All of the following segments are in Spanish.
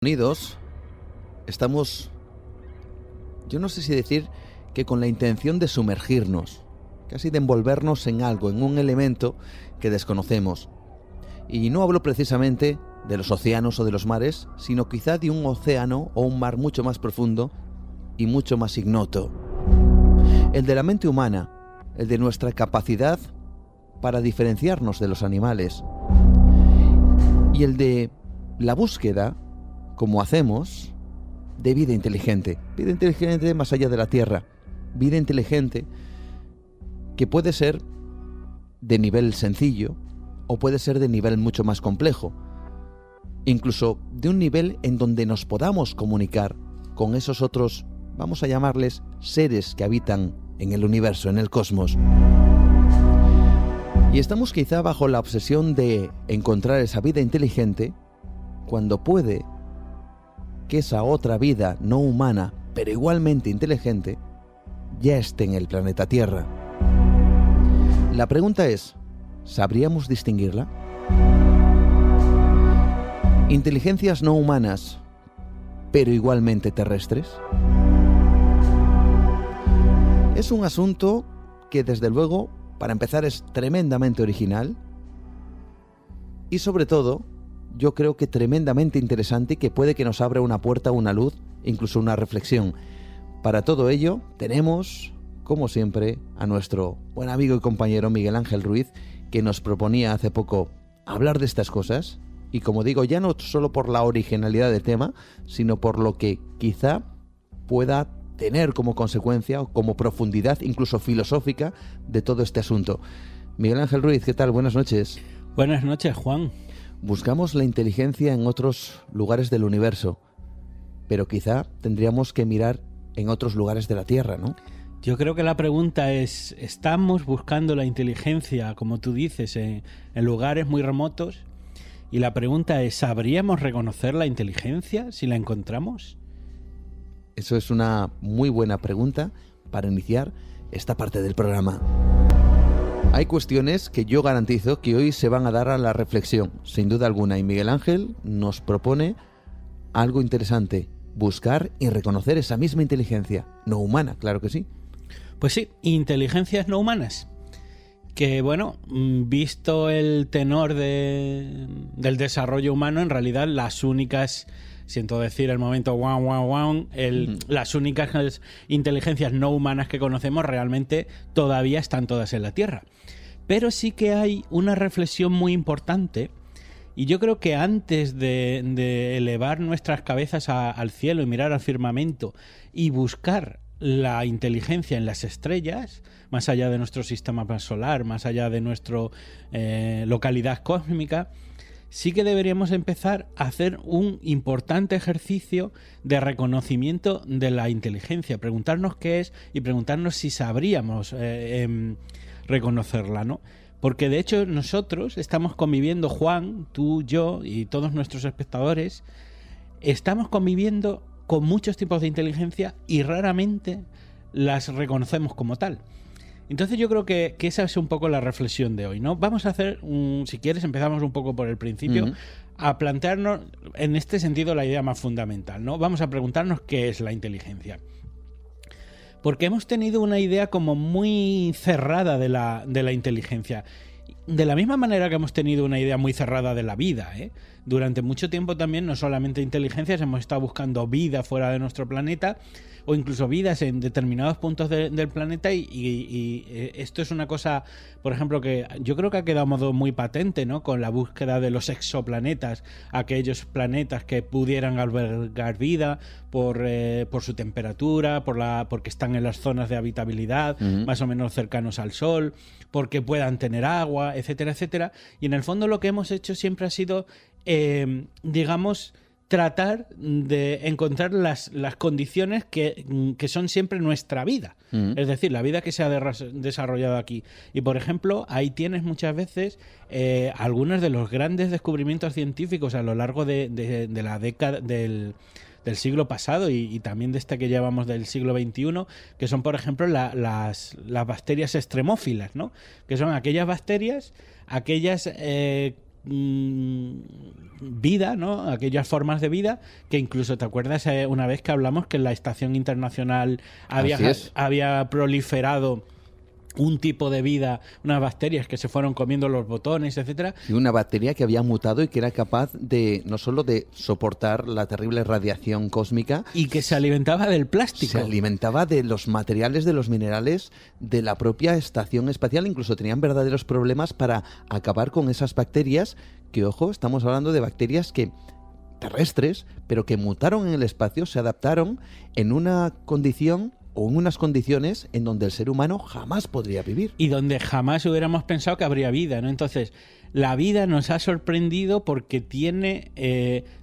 Unidos, estamos, yo no sé si decir que con la intención de sumergirnos, casi de envolvernos en algo, en un elemento que desconocemos. Y no hablo precisamente de los océanos o de los mares, sino quizá de un océano o un mar mucho más profundo y mucho más ignoto. El de la mente humana, el de nuestra capacidad para diferenciarnos de los animales. Y el de la búsqueda, como hacemos, de vida inteligente más allá de la Tierra, vida inteligente que puede ser de nivel sencillo o puede ser de nivel mucho más complejo, incluso de un nivel en donde nos podamos comunicar con esos otros, vamos a llamarles seres que habitan en el universo, en el cosmos. Y estamos quizá bajo la obsesión de encontrar esa vida inteligente cuando puede que esa otra vida no humana, pero igualmente inteligente, ya esté en el planeta Tierra. La pregunta es, ¿sabríamos distinguirla? ¿Inteligencias no humanas, pero igualmente terrestres? Es un asunto que, desde luego, para empezar, es tremendamente original y, sobre todo, yo creo que tremendamente interesante y que puede que nos abra una puerta, una luz, incluso una reflexión. Para todo ello tenemos, como siempre, a nuestro buen amigo y compañero Miguel Ángel Ruiz, que nos proponía hace poco hablar de estas cosas. Y como digo, ya no solo por la originalidad del tema, sino por lo que quizá pueda tener como consecuencia o como profundidad, incluso filosófica, de todo este asunto. Miguel Ángel Ruiz, ¿qué tal? Buenas noches. Buenas noches, Juan. Buscamos la inteligencia en otros lugares del universo, pero quizá tendríamos que mirar en otros lugares de la Tierra, ¿no? Yo creo que la pregunta es, ¿estamos buscando la inteligencia, como tú dices, en lugares muy remotos? Y la pregunta es, ¿sabríamos reconocer la inteligencia si la encontramos? Eso es una muy buena pregunta para iniciar esta parte del programa. Hay cuestiones que yo garantizo que hoy se van a dar a la reflexión, sin duda alguna, y Miguel Ángel nos propone algo interesante, buscar y reconocer esa misma inteligencia, no humana, claro que sí. Pues sí, inteligencias no humanas, que bueno, visto el tenor del desarrollo humano, en realidad las únicas, siento decir el momento las únicas inteligencias no humanas que conocemos realmente todavía están todas en la Tierra. Pero sí que hay una reflexión muy importante, y yo creo que antes de elevar nuestras cabezas al cielo y mirar al firmamento y buscar la inteligencia en las estrellas, más allá de nuestro sistema solar, más allá de nuestra localidad cósmica, sí que deberíamos empezar a hacer un importante ejercicio de reconocimiento de la inteligencia, preguntarnos qué es y preguntarnos si sabríamos reconocerla, ¿no? Porque de hecho nosotros estamos conviviendo, Juan, tú, yo y todos nuestros espectadores, estamos conviviendo con muchos tipos de inteligencia y raramente las reconocemos como tal. Entonces yo creo que esa es un poco la reflexión de hoy, ¿no? Vamos a hacer, si quieres, empezamos un poco por el principio, a plantearnos en este sentido la idea más fundamental, ¿no? Vamos a preguntarnos qué es la inteligencia. Porque hemos tenido una idea como muy cerrada de la inteligencia. De la misma manera que hemos tenido una idea muy cerrada de la vida, ¿eh? Durante mucho tiempo también, no solamente inteligencias, hemos estado buscando vida fuera de nuestro planeta o incluso vidas en determinados puntos del planeta y esto es una cosa, por ejemplo, que yo creo que ha quedado modo muy patente, ¿no? Con la búsqueda de los exoplanetas, aquellos planetas que pudieran albergar vida por su temperatura, porque están en las zonas de habitabilidad, más o menos cercanos al Sol, porque puedan tener agua, etcétera, etcétera. Y en el fondo lo que hemos hecho siempre ha sido, digamos, tratar de encontrar las condiciones que son siempre nuestra vida. Es decir, la vida que se ha desarrollado aquí. Y, por ejemplo, ahí tienes muchas veces algunos de los grandes descubrimientos científicos a lo largo de la década del siglo pasado y también de este que llevamos del siglo XXI, que son, por ejemplo, las bacterias extremófilas, ¿no? Que son aquellas bacterias, aquellas vida, ¿no? Aquellas formas de vida que incluso, ¿te acuerdas una vez que hablamos que en la Estación Internacional había proliferado un tipo de vida, unas bacterias que se fueron comiendo los botones, etcétera? Y una bacteria que había mutado y que era capaz de no solo de soportar la terrible radiación cósmica, y que se alimentaba del plástico. Se alimentaba de los materiales, de los minerales de la propia estación espacial. Incluso tenían verdaderos problemas para acabar con esas bacterias que, ojo, estamos hablando de bacterias que terrestres, pero que mutaron en el espacio, se adaptaron en una condición o en unas condiciones en donde el ser humano jamás podría vivir. Y donde jamás hubiéramos pensado que habría vida, ¿no? Entonces, la vida nos ha sorprendido porque tiene,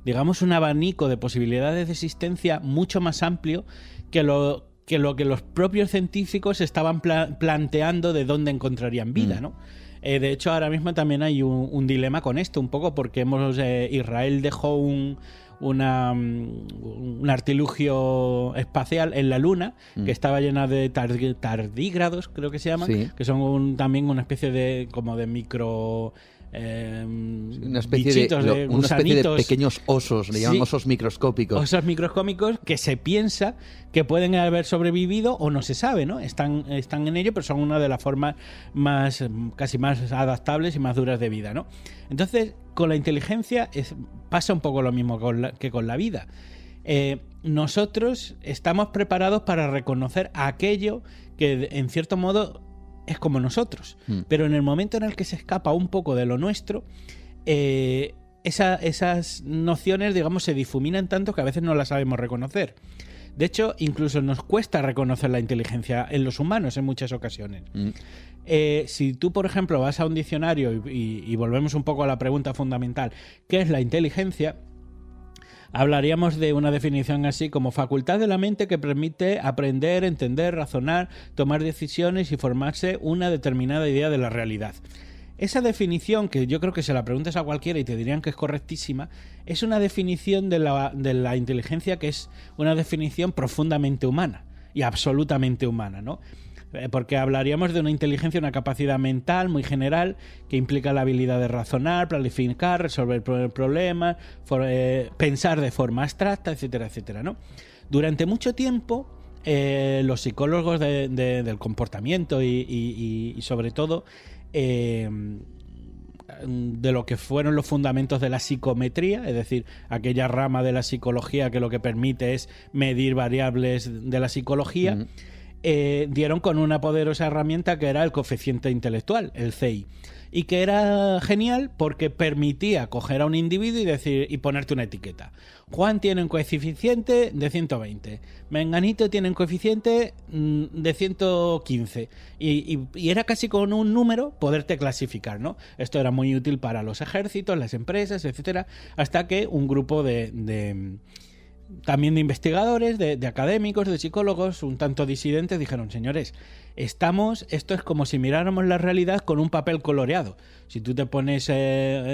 digamos, un abanico de posibilidades de existencia mucho más amplio que lo que los propios científicos estaban planteando de dónde encontrarían vida, ¿no? De hecho, ahora mismo también hay un dilema con esto, un poco porque Israel dejó un artilugio espacial en la Luna que estaba llena de tardígrados, creo que se llaman, que son también una especie de como de micro una especie bichitos, de pequeños osos, le llaman osos microscópicos. Osos microscópicos que se piensa que pueden haber sobrevivido o no se sabe, ¿no? Están en ello, pero son una de las formas casi más adaptables y más duras de vida, ¿no? Entonces, con la inteligencia pasa un poco lo mismo que con la vida. Nosotros estamos preparados para reconocer aquello que, en cierto modo, es como nosotros. Pero en el momento en el que se escapa un poco de lo nuestro, esas nociones, digamos, se difuminan tanto que a veces no las sabemos reconocer. De hecho, incluso nos cuesta reconocer la inteligencia en los humanos en muchas ocasiones. Si tú, por ejemplo, vas a un diccionario y volvemos un poco a la pregunta fundamental, ¿qué es la inteligencia? Hablaríamos de una definición así como facultad de la mente que permite aprender, entender, razonar, tomar decisiones y formarse una determinada idea de la realidad. Esa definición, que yo creo que se la preguntas a cualquiera y te dirían que es correctísima, es una definición de la inteligencia que es una definición profundamente humana y absolutamente humana, ¿no? Porque hablaríamos de una inteligencia, una capacidad mental muy general que implica la habilidad de razonar, planificar, resolver problemas, pensar de forma abstracta, etcétera, etcétera, ¿no? Durante mucho tiempo, los psicólogos del comportamiento y sobre todo de lo que fueron los fundamentos de la psicometría, es decir, aquella rama de la psicología que lo que permite es medir variables de la psicología, dieron con una poderosa herramienta que era el coeficiente intelectual, el CI, y que era genial porque permitía coger a un individuo y ponerte una etiqueta. Juan tiene un coeficiente de 120, Menganito tiene un coeficiente de 115, y era casi con un número poderte clasificar, ¿no? Esto era muy útil para los ejércitos, las empresas, etcétera, hasta que un grupo también de investigadores, de académicos, de psicólogos, un tanto disidentes, dijeron, señores, esto es como si miráramos la realidad con un papel coloreado. Si tú te pones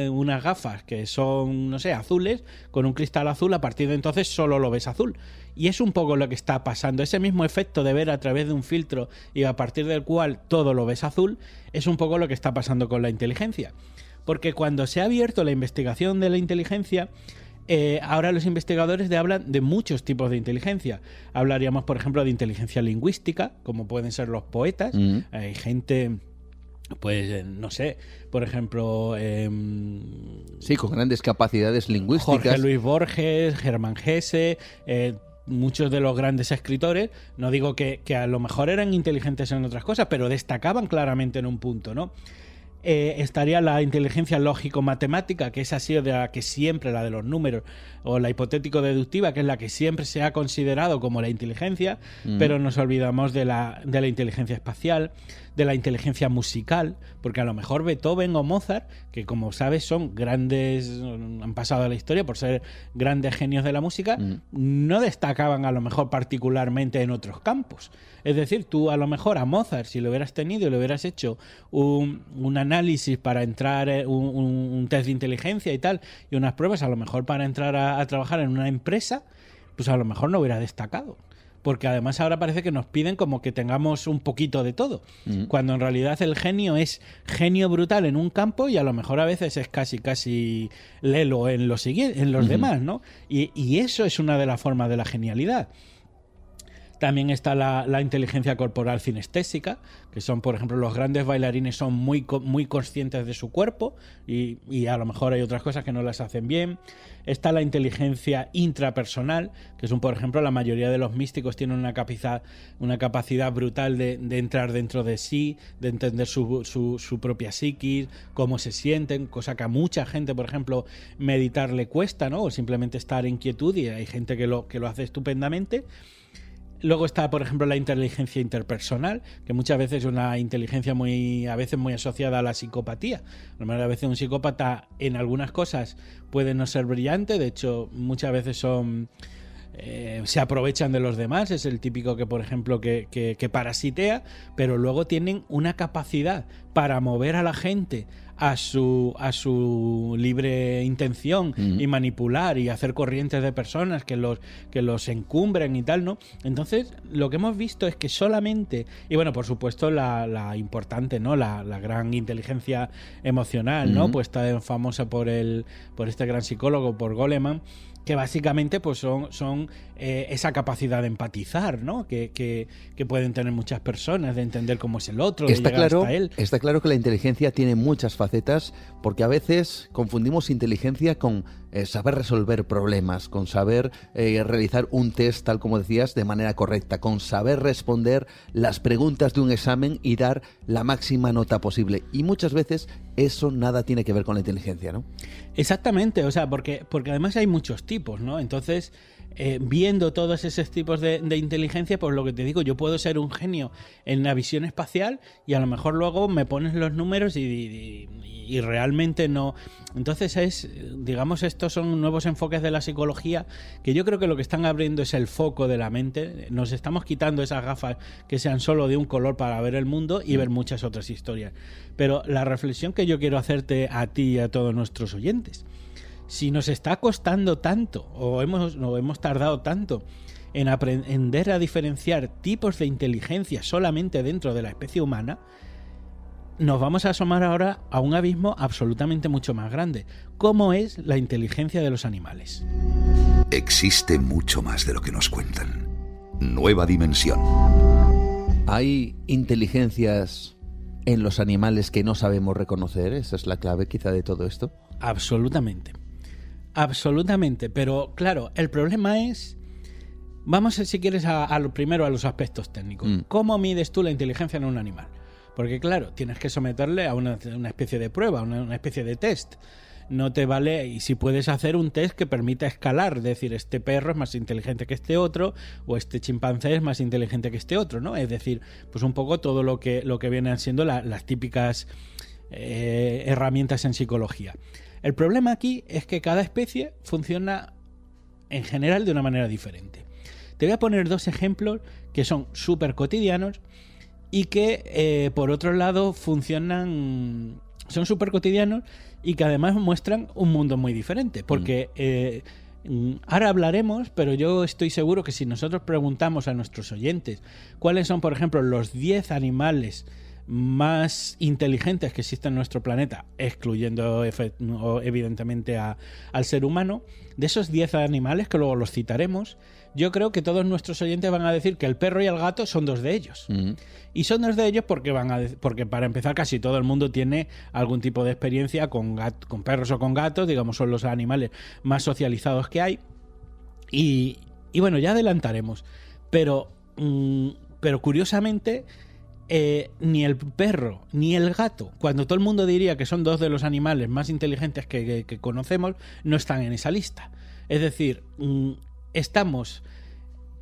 unas gafas que son, no sé, azules, con un cristal azul, a partir de entonces solo lo ves azul. Y es un poco lo que está pasando. Ese mismo efecto de ver a través de un filtro y a partir del cual todo lo ves azul, es un poco lo que está pasando con la inteligencia. Porque cuando se ha abierto la investigación de la inteligencia, ahora los investigadores hablan de muchos tipos de inteligencia. Hablaríamos, por ejemplo, de inteligencia lingüística, como pueden ser los poetas. Hay gente, pues, no sé, por ejemplo... sí, con grandes capacidades lingüísticas. Jorge Luis Borges, Germán Hesse... muchos de los grandes escritores, no digo que a lo mejor eran inteligentes en otras cosas, pero destacaban claramente en un punto, ¿no? Estaría la inteligencia lógico-matemática, que es así de la que siempre, la de los números, o la hipotético-deductiva, que es la que siempre se ha considerado como la inteligencia, pero nos olvidamos de la inteligencia espacial, de la inteligencia musical, porque a lo mejor Beethoven o Mozart, que como sabes son grandes, han pasado a la historia por ser grandes genios de la música, no destacaban a lo mejor particularmente en otros campos. Es decir, tú a lo mejor a Mozart, si lo hubieras tenido y le hubieras hecho un análisis para entrar, un test de inteligencia y tal, y unas pruebas a lo mejor para entrar a trabajar en una empresa, pues a lo mejor no hubiera destacado. porque además ahora parece que nos piden como que tengamos un poquito de todo, cuando en realidad el genio es genio brutal en un campo y a lo mejor a veces es casi lelo en los demás, ¿no? Y eso es una de las formas de la genialidad. También está la inteligencia corporal cinestésica, que son, por ejemplo, los grandes bailarines son muy conscientes de su cuerpo y a lo mejor hay otras cosas que no las hacen bien. Está la inteligencia intrapersonal, que es por ejemplo, la mayoría de los místicos tienen una capacidad brutal de entrar dentro de sí, de entender su propia psiquis, cómo se sienten, cosa que a mucha gente, por ejemplo, meditar le cuesta, ¿no? O simplemente estar en quietud, y hay gente que lo hace estupendamente. Luego está, por ejemplo, la inteligencia interpersonal, que muchas veces es una inteligencia a veces muy asociada a la psicopatía. A veces un psicópata en algunas cosas puede no ser brillante, de hecho muchas veces se aprovechan de los demás, es el típico que, por ejemplo, que parasitea, pero luego tienen una capacidad para mover a la gente a su libre intención y manipular y hacer corrientes de personas que los encumbren y tal, ¿no? Entonces, lo que hemos visto es que solamente, y bueno, por supuesto la importante, ¿no? La gran inteligencia emocional, ¿no? Pues está famosa por este gran psicólogo, por Goleman, que básicamente pues son esa capacidad de empatizar, ¿no? Que pueden tener muchas personas, de entender cómo es el otro, de llegar hasta él. Está claro que la inteligencia tiene muchas facetas, porque a veces confundimos inteligencia con saber resolver problemas, con saber realizar un test, tal como decías, de manera correcta, con saber responder las preguntas de un examen y dar la máxima nota posible. Y muchas veces eso nada tiene que ver con la inteligencia, ¿no? Exactamente, o sea, porque además hay muchos tipos, ¿no? Entonces, viendo todos esos tipos de inteligencia, pues lo que te digo, yo puedo ser un genio en la visión espacial y a lo mejor luego me pones los números y realmente no. Entonces digamos, estos son nuevos enfoques de la psicología que yo creo que lo que están abriendo es el foco de la mente. Nos estamos quitando esas gafas que sean solo de un color para ver el mundo y ver muchas otras historias. Pero la reflexión que yo quiero hacerte a ti y a todos nuestros oyentes: si nos está costando tanto o hemos tardado tanto en aprender a diferenciar tipos de inteligencia solamente dentro de la especie humana, nos vamos a asomar ahora a un abismo absolutamente mucho más grande. ¿Cómo es la inteligencia de los animales? Existe mucho más de lo que nos cuentan. Nueva dimensión. ¿Hay inteligencias en los animales que no sabemos reconocer? Esa es la clave quizá de todo esto. Absolutamente. Absolutamente, pero claro, el problema es, vamos si quieres primero a los aspectos técnicos. ¿Cómo mides tú la inteligencia en un animal? Porque claro, tienes que someterle a una especie de prueba, una especie de test. No te vale, y si puedes hacer un test que permita escalar, es decir, este perro es más inteligente que este otro, o este chimpancé es más inteligente que este otro, ¿no? Es decir, pues un poco todo lo que vienen siendo las típicas herramientas en psicología. El problema aquí es que cada especie funciona en general de una manera diferente. Te voy a poner dos ejemplos que son súper cotidianos y que, por otro lado, son súper cotidianos y que además muestran un mundo muy diferente. Porque ahora hablaremos, pero yo estoy seguro que si nosotros preguntamos a nuestros oyentes cuáles son, por ejemplo, los 10 animales más inteligentes que existen en nuestro planeta, excluyendo evidentemente al ser humano, de esos 10 animales, que luego los citaremos, yo creo que todos nuestros oyentes van a decir que el perro y el gato son dos de ellos. Y son dos de ellos porque para empezar casi todo el mundo tiene algún tipo de experiencia con perros o con gatos, digamos, son los animales más socializados que hay. Y bueno, ya adelantaremos. Pero curiosamente, ni el perro ni el gato, cuando todo el mundo diría que son dos de los animales más inteligentes que conocemos, no están en esa lista. Es decir, estamos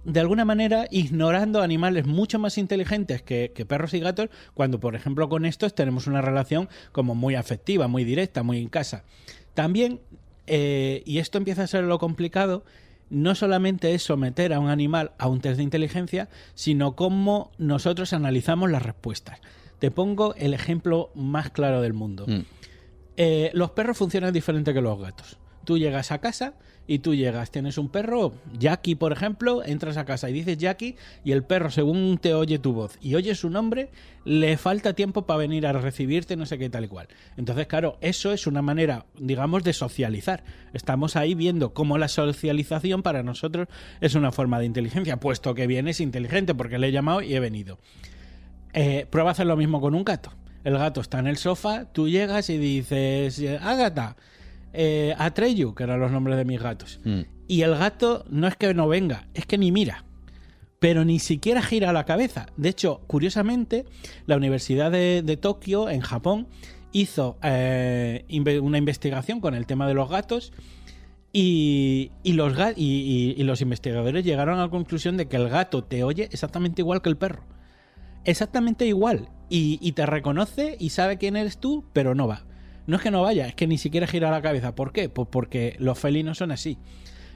de alguna manera ignorando animales mucho más inteligentes que perros y gatos, cuando por ejemplo con estos tenemos una relación como muy afectiva, muy directa, muy en casa. También, y esto empieza a ser lo complicado, no solamente es someter a un animal a un test de inteligencia, sino cómo nosotros analizamos las respuestas. Te pongo el ejemplo más claro del mundo. Los perros funcionan diferente que los gatos. Tú llegas a casa y tienes un perro, Jackie, por ejemplo, entras a casa y dices Jackie y el perro, según te oye tu voz y oye su nombre, le falta tiempo para venir a recibirte, no sé qué, tal y cual. Entonces, claro, eso es una manera, digamos, de socializar. Estamos ahí viendo cómo la socialización para nosotros es una forma de inteligencia, puesto que vienes inteligente porque le he llamado y he venido. Prueba a hacer lo mismo con un gato. El gato está en el sofá, tú llegas y dices, Ágata, Atreyu, que eran los nombres de mis gatos. Y el gato no es que no venga, es que ni mira. Pero ni siquiera gira la cabeza. De hecho, curiosamente, la Universidad de Tokio, en Japón, hizo una investigación con el tema de los gatos y los investigadores llegaron a la conclusión de que el gato te oye exactamente igual que el perro. Exactamente igual. Y te reconoce y sabe quién eres tú, pero no va. No es que no vaya, es que ni siquiera gira la cabeza. ¿Por qué? Pues porque los felinos son así.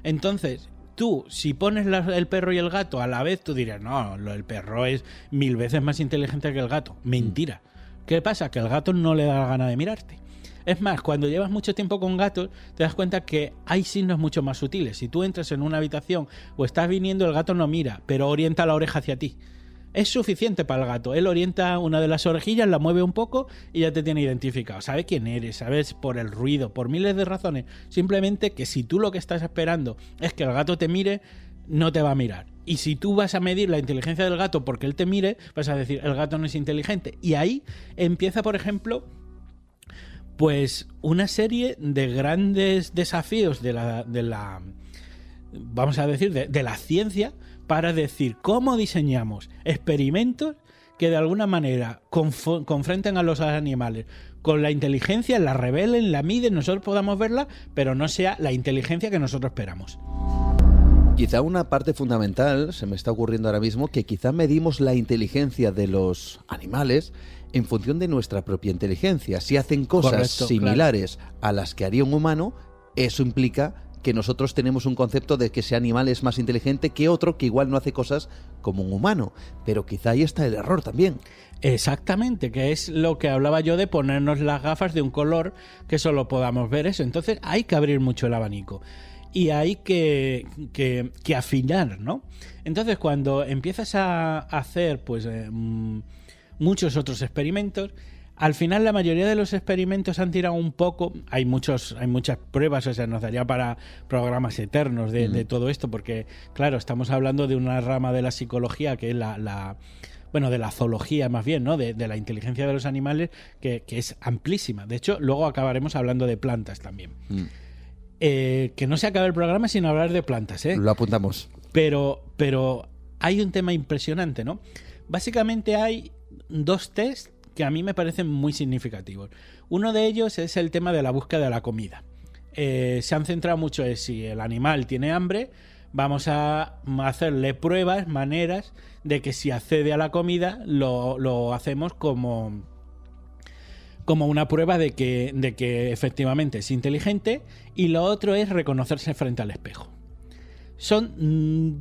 Entonces, tú, si pones el perro y el gato a la vez, tú dirás, no, el perro es 1000 veces más inteligente que el gato. Mentira. ¿Qué pasa? Que el gato no le da la gana de mirarte. Es más, cuando llevas mucho tiempo con gatos, te das cuenta que hay signos mucho más sutiles. Si tú entras en una habitación o estás viniendo, el gato no mira, pero orienta la oreja hacia ti. Es suficiente para el gato. Él orienta una de las orejillas, la mueve un poco y ya te tiene identificado. Sabe quién eres, sabes por el ruido, por miles de razones. Simplemente que si tú lo que estás esperando es que el gato te mire, no te va a mirar. Y si tú vas a medir la inteligencia del gato porque él te mire, vas a decir, el gato no es inteligente. Y ahí empieza, por ejemplo, pues una serie de grandes desafíos de la vamos a decir, de la ciencia, para decir cómo diseñamos experimentos que de alguna manera confronten a los animales con la inteligencia, la revelen, la miden, nosotros podamos verla, pero no sea la inteligencia que nosotros esperamos. Quizá una parte fundamental, se me está ocurriendo ahora mismo, que quizá medimos la inteligencia de los animales en función de nuestra propia inteligencia. Si hacen cosas Correcto, similares a las que haría un humano, eso implica que nosotros tenemos un concepto de que ese animal es más inteligente que otro que igual no hace cosas como un humano. Pero quizá ahí está el error también. Exactamente, que es lo que hablaba yo de ponernos las gafas de un color que solo podamos ver eso. Entonces hay que abrir mucho el abanico y hay que afinar, ¿no? Entonces cuando empiezas a hacer pues muchos otros experimentos, al final la mayoría de los experimentos han tirado un poco, hay muchas pruebas, o sea, nos daría para programas eternos de todo esto, porque claro, estamos hablando de una rama de la psicología que es bueno, de la zoología más bien, ¿no? De la inteligencia de los animales, que es amplísima. De hecho, luego acabaremos hablando de plantas también. Que no se acabe el programa sin hablar de plantas, ¿eh? Lo apuntamos. Pero hay un tema impresionante, ¿no? Básicamente hay 2 tests que a mí me parecen muy significativos. Uno de ellos es el tema de la búsqueda de la comida. Se han centrado mucho en si el animal tiene hambre, vamos a hacerle pruebas, maneras de que si accede a la comida lo hacemos como una prueba de que efectivamente es inteligente, y lo otro es reconocerse frente al espejo. Son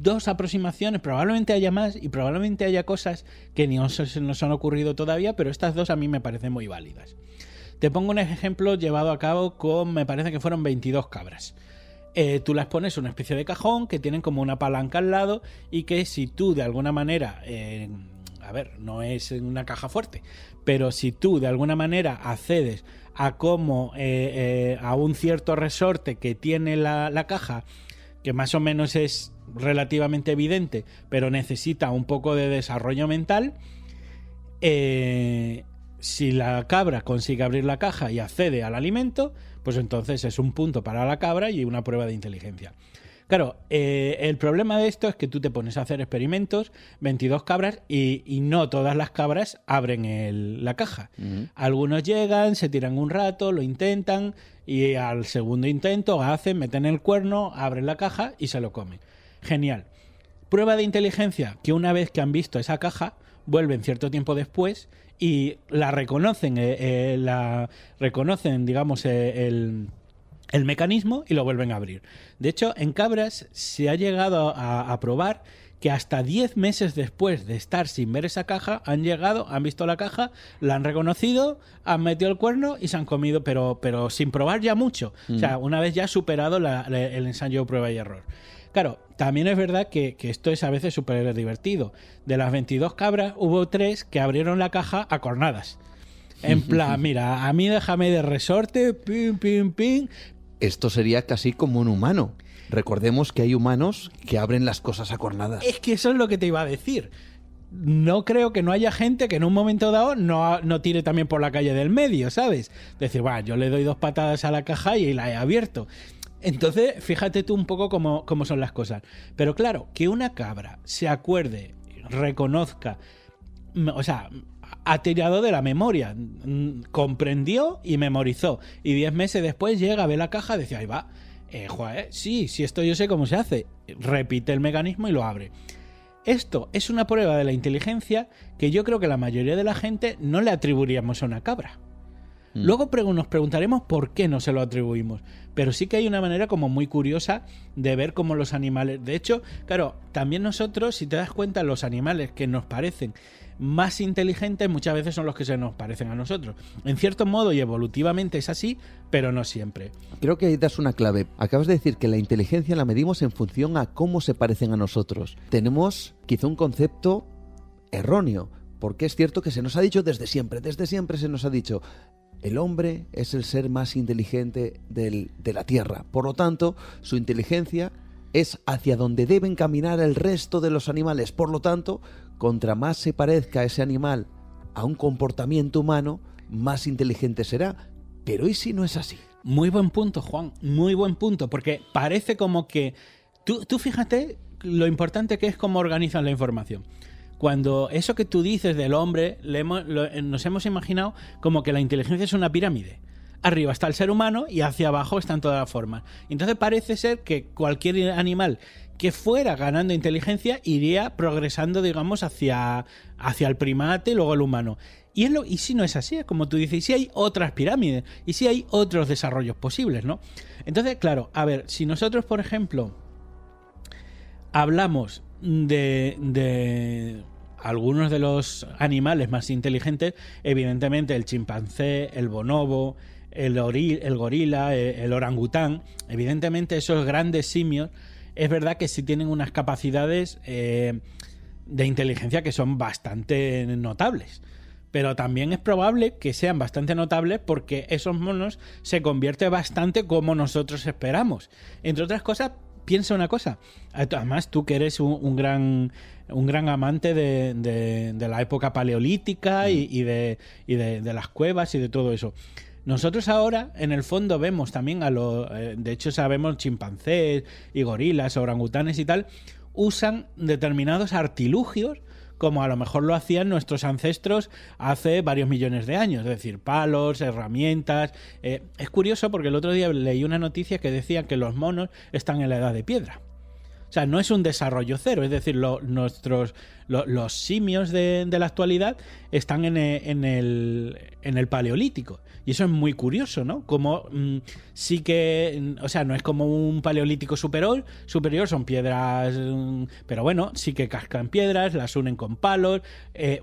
2 aproximaciones, probablemente haya más y probablemente haya cosas que ni nos han ocurrido todavía, pero estas 2 a mí me parecen muy válidas. Te pongo un ejemplo llevado a cabo con, me parece que fueron 22 cabras. Tú las pones en una especie de cajón que tienen como una palanca al lado, y que si tú de alguna manera, a ver, no es una caja fuerte, pero si tú de alguna manera accedes a cómo a un cierto resorte que tiene la caja, que más o menos es relativamente evidente, pero necesita un poco de desarrollo mental, si la cabra consigue abrir la caja y accede al alimento, pues entonces es un punto para la cabra y una prueba de inteligencia. Claro, el problema de esto es que tú te pones a hacer experimentos, 22 cabras, y no todas las cabras abren la caja. Algunos llegan, se tiran un rato, lo intentan, y al segundo intento meten el cuerno, abren la caja y se lo comen. Genial. Prueba de inteligencia, que una vez que han visto esa caja, vuelven cierto tiempo después y la reconocen, digamos, el mecanismo, y lo vuelven a abrir. De hecho, en cabras se ha llegado a probar que hasta 10 meses después de estar sin ver esa caja, han llegado, han visto la caja, la han reconocido, han metido el cuerno y se han comido, pero sin probar ya mucho. O sea, una vez ya superado el ensayo de prueba y error. Claro, también es verdad que esto es a veces súper divertido. De las 22 cabras, hubo 3 que abrieron la caja a cornadas. En plan, mira, a mí déjame de resorte, pim, pim, pim. Esto sería casi como un humano. Recordemos que hay humanos que abren las cosas a cornadas. Es que eso es lo que te iba a decir. No creo que no haya gente que en un momento dado no tire también por la calle del medio, ¿sabes? Decir, bueno, yo le doy 2 patadas a la caja y la he abierto. Entonces, fíjate tú un poco cómo son las cosas. Pero claro, que una cabra se acuerde, reconozca, o sea, ha tirado de la memoria, comprendió y memorizó. Y 10 meses después llega, ve la caja y dice, ahí va. Sí, esto yo sé cómo se hace. Repite el mecanismo y lo abre. Esto es una prueba de la inteligencia que yo creo que la mayoría de la gente no le atribuiríamos a una cabra. Luego nos preguntaremos por qué no se lo atribuimos. Pero sí que hay una manera como muy curiosa de ver cómo los animales... De hecho, claro, también nosotros, si te das cuenta, los animales que nos parecen más inteligentes muchas veces son los que se nos parecen a nosotros. En cierto modo y evolutivamente es así, pero no siempre. Creo que ahí das una clave. Acabas de decir que la inteligencia la medimos en función a cómo se parecen a nosotros. Tenemos quizá un concepto erróneo, porque es cierto que se nos ha dicho desde siempre se nos ha dicho... El hombre es el ser más inteligente de la Tierra. Por lo tanto, su inteligencia es hacia donde deben caminar el resto de los animales. Por lo tanto, contra más se parezca ese animal a un comportamiento humano, más inteligente será. Pero ¿y si no es así? Muy buen punto, Juan. Muy buen punto. Porque parece como que... Tú fíjate lo importante que es cómo organizan la información. Cuando eso que tú dices del hombre, nos hemos imaginado como que la inteligencia es una pirámide. Arriba está el ser humano y hacia abajo están todas las formas. Entonces parece ser que cualquier animal que fuera ganando inteligencia iría progresando, digamos, hacia el primate y luego el humano. Y si no es así, es como tú dices, y si hay otras pirámides, y si hay otros desarrollos posibles, ¿no? Entonces, claro, a ver, si nosotros, por ejemplo, hablamos de algunos de los animales más inteligentes, evidentemente el chimpancé, el bonobo, el gorila, el orangután, evidentemente esos grandes simios, es verdad que sí tienen unas capacidades de inteligencia que son bastante notables. Pero también es probable que sean bastante notables porque esos monos se convierten bastante como nosotros esperamos. Entre otras cosas, piensa una cosa. Además, tú que eres un gran amante de la época paleolítica y de las cuevas y de todo eso. Nosotros ahora, en el fondo, vemos también de hecho, sabemos chimpancés y gorilas, orangutanes y tal, usan determinados artilugios como a lo mejor lo hacían nuestros ancestros hace varios millones de años, es decir, palos, herramientas. Es curioso porque el otro día leí una noticia que decía que los monos están en la edad de piedra. O sea, no es un desarrollo cero, es decir, los simios de la actualidad están en el paleolítico. Y eso es muy curioso, ¿no? Como sí que... O sea, no es como un paleolítico superior, son piedras... pero bueno, sí que cascan piedras, las unen con palos,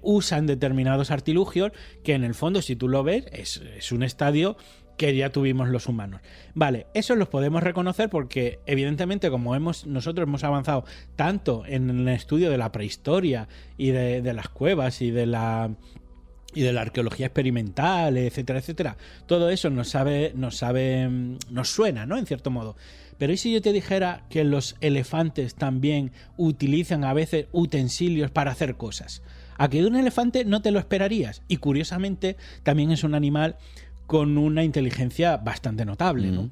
usan determinados artilugios, que en el fondo, si tú lo ves, es un estadio que ya tuvimos los humanos. Vale, eso los podemos reconocer porque, evidentemente, como nosotros hemos avanzado tanto en el estudio de la prehistoria y de las cuevas y de la arqueología experimental, etcétera, etcétera. Todo eso nos suena, ¿no? En cierto modo. Pero ¿y si yo te dijera que los elefantes también utilizan a veces utensilios para hacer cosas? A que de un elefante no te lo esperarías. Y curiosamente también es un animal con una inteligencia bastante notable, ¿no?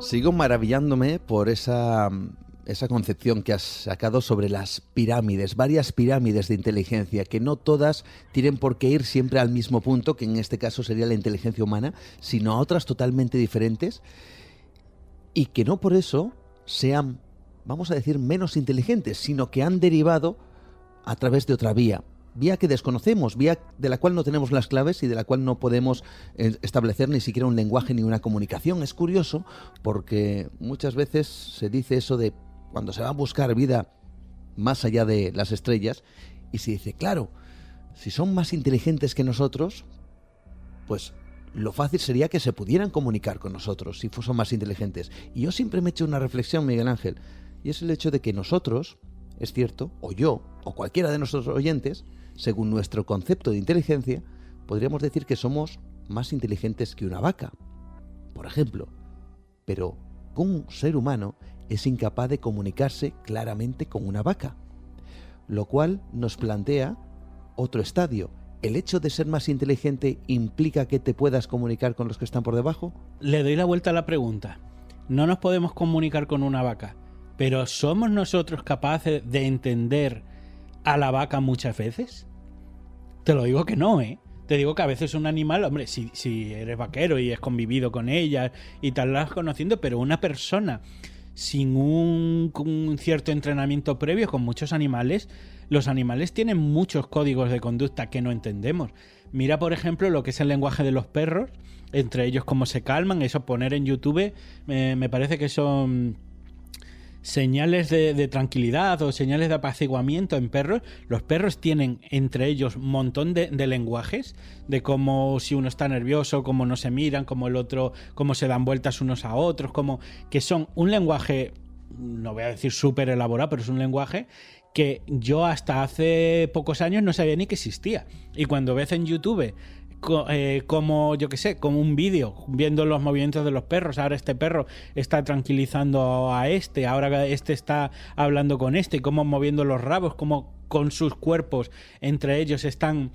Sigo maravillándome por esa concepción que has sacado sobre las pirámides, varias pirámides de inteligencia, que no todas tienen por qué ir siempre al mismo punto, que en este caso sería la inteligencia humana, sino a otras totalmente diferentes, y que no por eso sean, vamos a decir, menos inteligentes, sino que han derivado a través de otra vía. vía que desconocemos, vía de la cual no tenemos las claves y de la cual no podemos establecer ni siquiera un lenguaje ni una comunicación. Es curioso porque muchas veces se dice eso de cuando se va a buscar vida más allá de las estrellas y se dice, claro, si son más inteligentes que nosotros, pues lo fácil sería que se pudieran comunicar con nosotros si son más inteligentes. Y yo siempre me he hecho una reflexión, Miguel Ángel, y es el hecho de que nosotros, es cierto, o yo, o cualquiera de nuestros oyentes, según nuestro concepto de inteligencia, podríamos decir que somos más inteligentes que una vaca, por ejemplo. Pero un ser humano es incapaz de comunicarse claramente con una vaca, lo cual nos plantea otro estadio. ¿El hecho de ser más inteligente implica que te puedas comunicar con los que están por debajo? Le doy la vuelta a la pregunta. No nos podemos comunicar con una vaca, pero ¿somos nosotros capaces de entender a la vaca muchas veces? Te lo digo que no, ¿eh? Te digo que a veces un animal, hombre, si eres vaquero y has convivido con ella y tal, la vas conociendo, pero una persona sin un cierto entrenamiento previo con muchos animales, los animales tienen muchos códigos de conducta que no entendemos. Mira, por ejemplo, lo que es el lenguaje de los perros, entre ellos cómo se calman, eso poner en YouTube, me parece que son señales de tranquilidad o señales de apaciguamiento en perros. Los perros tienen entre ellos un montón de lenguajes, de cómo si uno está nervioso, cómo no se miran, cómo el otro, cómo se dan vueltas unos a otros, como que son un lenguaje, no voy a decir súper elaborado, pero es un lenguaje que yo hasta hace pocos años no sabía ni que existía. Y cuando ves en YouTube como, yo qué sé, como un vídeo viendo los movimientos de los perros, ahora este perro está tranquilizando a este, ahora este está hablando con este, y cómo moviendo los rabos, cómo con sus cuerpos entre ellos están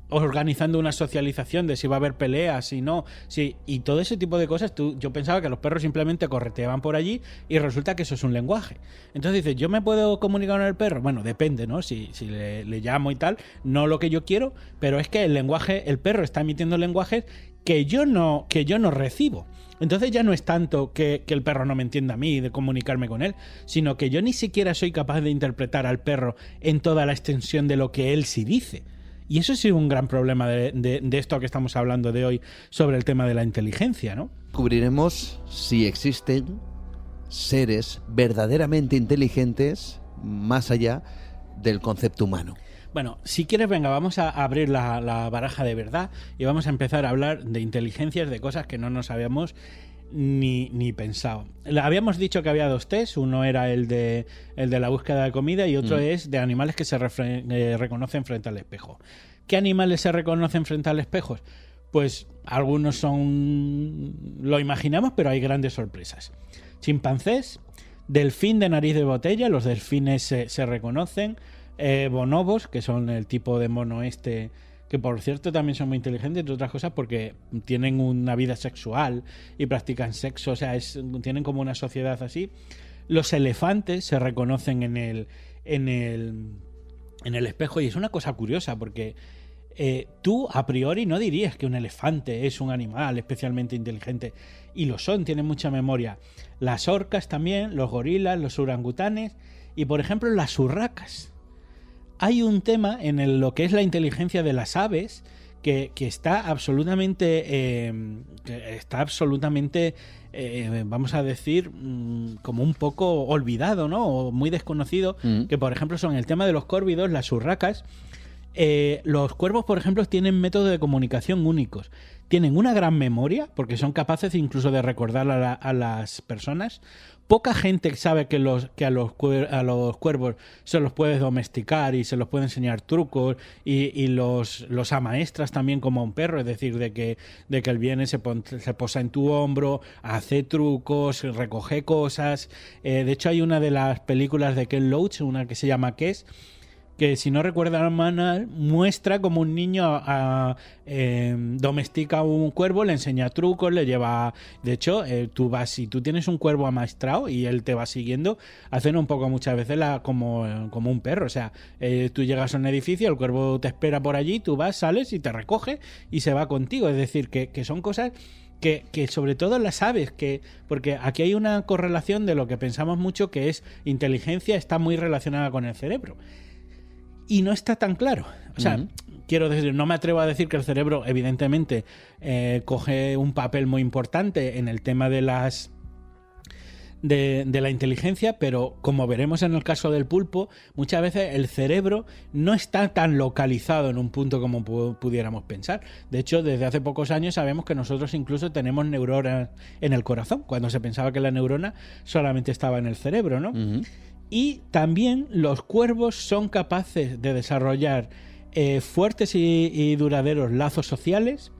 organizando una socialización de si va a haber peleas, si no, si, y todo ese tipo de cosas. Yo pensaba que los perros simplemente correteaban por allí y resulta que eso es un lenguaje. Entonces dices, ¿yo me puedo comunicar con el perro? Bueno, depende, ¿no? Si le llamo y tal, no lo que yo quiero, pero es que el lenguaje, el perro está emitiendo lenguajes que yo no recibo. Entonces ya no es tanto que el perro no me entienda a mí, de comunicarme con él, sino que yo ni siquiera soy capaz de interpretar al perro en toda la extensión de lo que él sí dice. Y eso sí es un gran problema de esto que estamos hablando de hoy sobre el tema de la inteligencia, ¿no? Cubriremos si existen seres verdaderamente inteligentes más allá del concepto humano. Bueno, si quieres, venga, vamos a abrir la baraja de verdad y vamos a empezar a hablar de inteligencias, de cosas que no nos habíamos ni pensado. Habíamos dicho que había dos test, uno era el de la búsqueda de comida y otro es de animales que se reconocen frente al espejo. ¿Qué animales se reconocen frente al espejo? Pues algunos son, lo imaginamos, pero hay grandes sorpresas. Chimpancés, delfín de nariz de botella, los delfines se reconocen, bonobos, que son el tipo de mono que por cierto también son muy inteligentes, entre otras cosas porque tienen una vida sexual y practican sexo, o sea, tienen como una sociedad así. Los elefantes se reconocen en el espejo y es una cosa curiosa porque tú a priori no dirías que un elefante es un animal especialmente inteligente y lo son, tienen mucha memoria. Las orcas también, los gorilas, los orangutanes y por ejemplo las urracas. Hay un tema en lo que es la inteligencia de las aves que está absolutamente, vamos a decir, como un poco olvidado, ¿no? O muy desconocido, que por ejemplo son el tema de los córvidos, las urracas. Los cuervos, por ejemplo, tienen métodos de comunicación únicos. Tienen una gran memoria, porque son capaces incluso de recordar a las personas. Poca gente sabe que a los cuervos se los puede domesticar y se los puede enseñar trucos y los amaestras también como a un perro, es decir, de que él viene, se posa en tu hombro, hace trucos, recoge cosas. De hecho, hay una de las películas de Ken Loach, una que se llama Kes, que si no recuerdan mal, muestra como un niño domestica un cuervo, le enseña trucos, le lleva... De hecho, si tú tienes un cuervo amaestrado y él te va siguiendo, hacen un poco muchas veces como un perro. O sea, tú llegas a un edificio, el cuervo te espera por allí, tú vas, sales y te recoge y se va contigo. Es decir, que son cosas... Que sobre todo las aves, porque aquí hay una correlación de lo que pensamos mucho, que es inteligencia está muy relacionada con el cerebro. y no está tan claro. O sea, quiero decir, no me atrevo a decir que el cerebro, evidentemente, coge un papel muy importante en el tema de las de la inteligencia, pero como veremos en el caso del pulpo, muchas veces el cerebro no está tan localizado en un punto como pudiéramos pensar. De hecho, desde hace pocos años sabemos que nosotros incluso tenemos neuronas en el corazón, cuando se pensaba que la neurona solamente estaba en el cerebro, ¿no? Y también los cuervos son capaces de desarrollar fuertes y duraderos lazos sociales.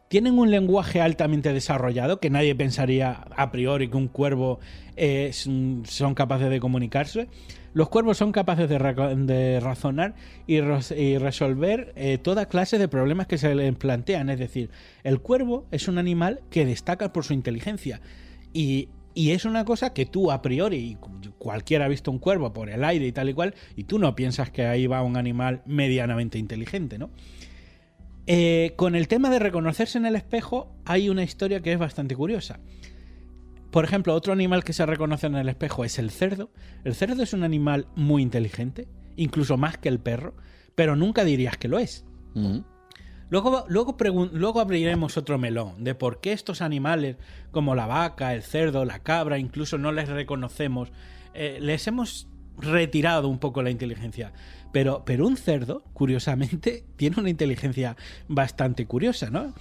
Tienen un lenguaje altamente desarrollado, que nadie pensaría a priori que un cuervo son capaces de comunicarse. Los cuervos son capaces de razonar y resolver toda clase de problemas que se les plantean. Es decir, el cuervo es un animal que destaca por su inteligencia. Y es una cosa que tú a priori, cualquiera ha visto un cuervo por el aire y tal y cual, y tú no piensas que ahí va un animal medianamente inteligente, ¿no? Con el tema de reconocerse en el espejo hay una historia que es bastante curiosa. Por ejemplo, otro animal que se reconoce en el espejo es el cerdo. El cerdo es un animal muy inteligente, incluso más que el perro, pero nunca dirías que lo es. Luego abriremos otro melón de por qué estos animales como la vaca, el cerdo, la cabra, incluso no les reconocemos, les hemos retirado un poco la inteligencia. Pero un cerdo, curiosamente, tiene una inteligencia bastante curiosa, ¿no?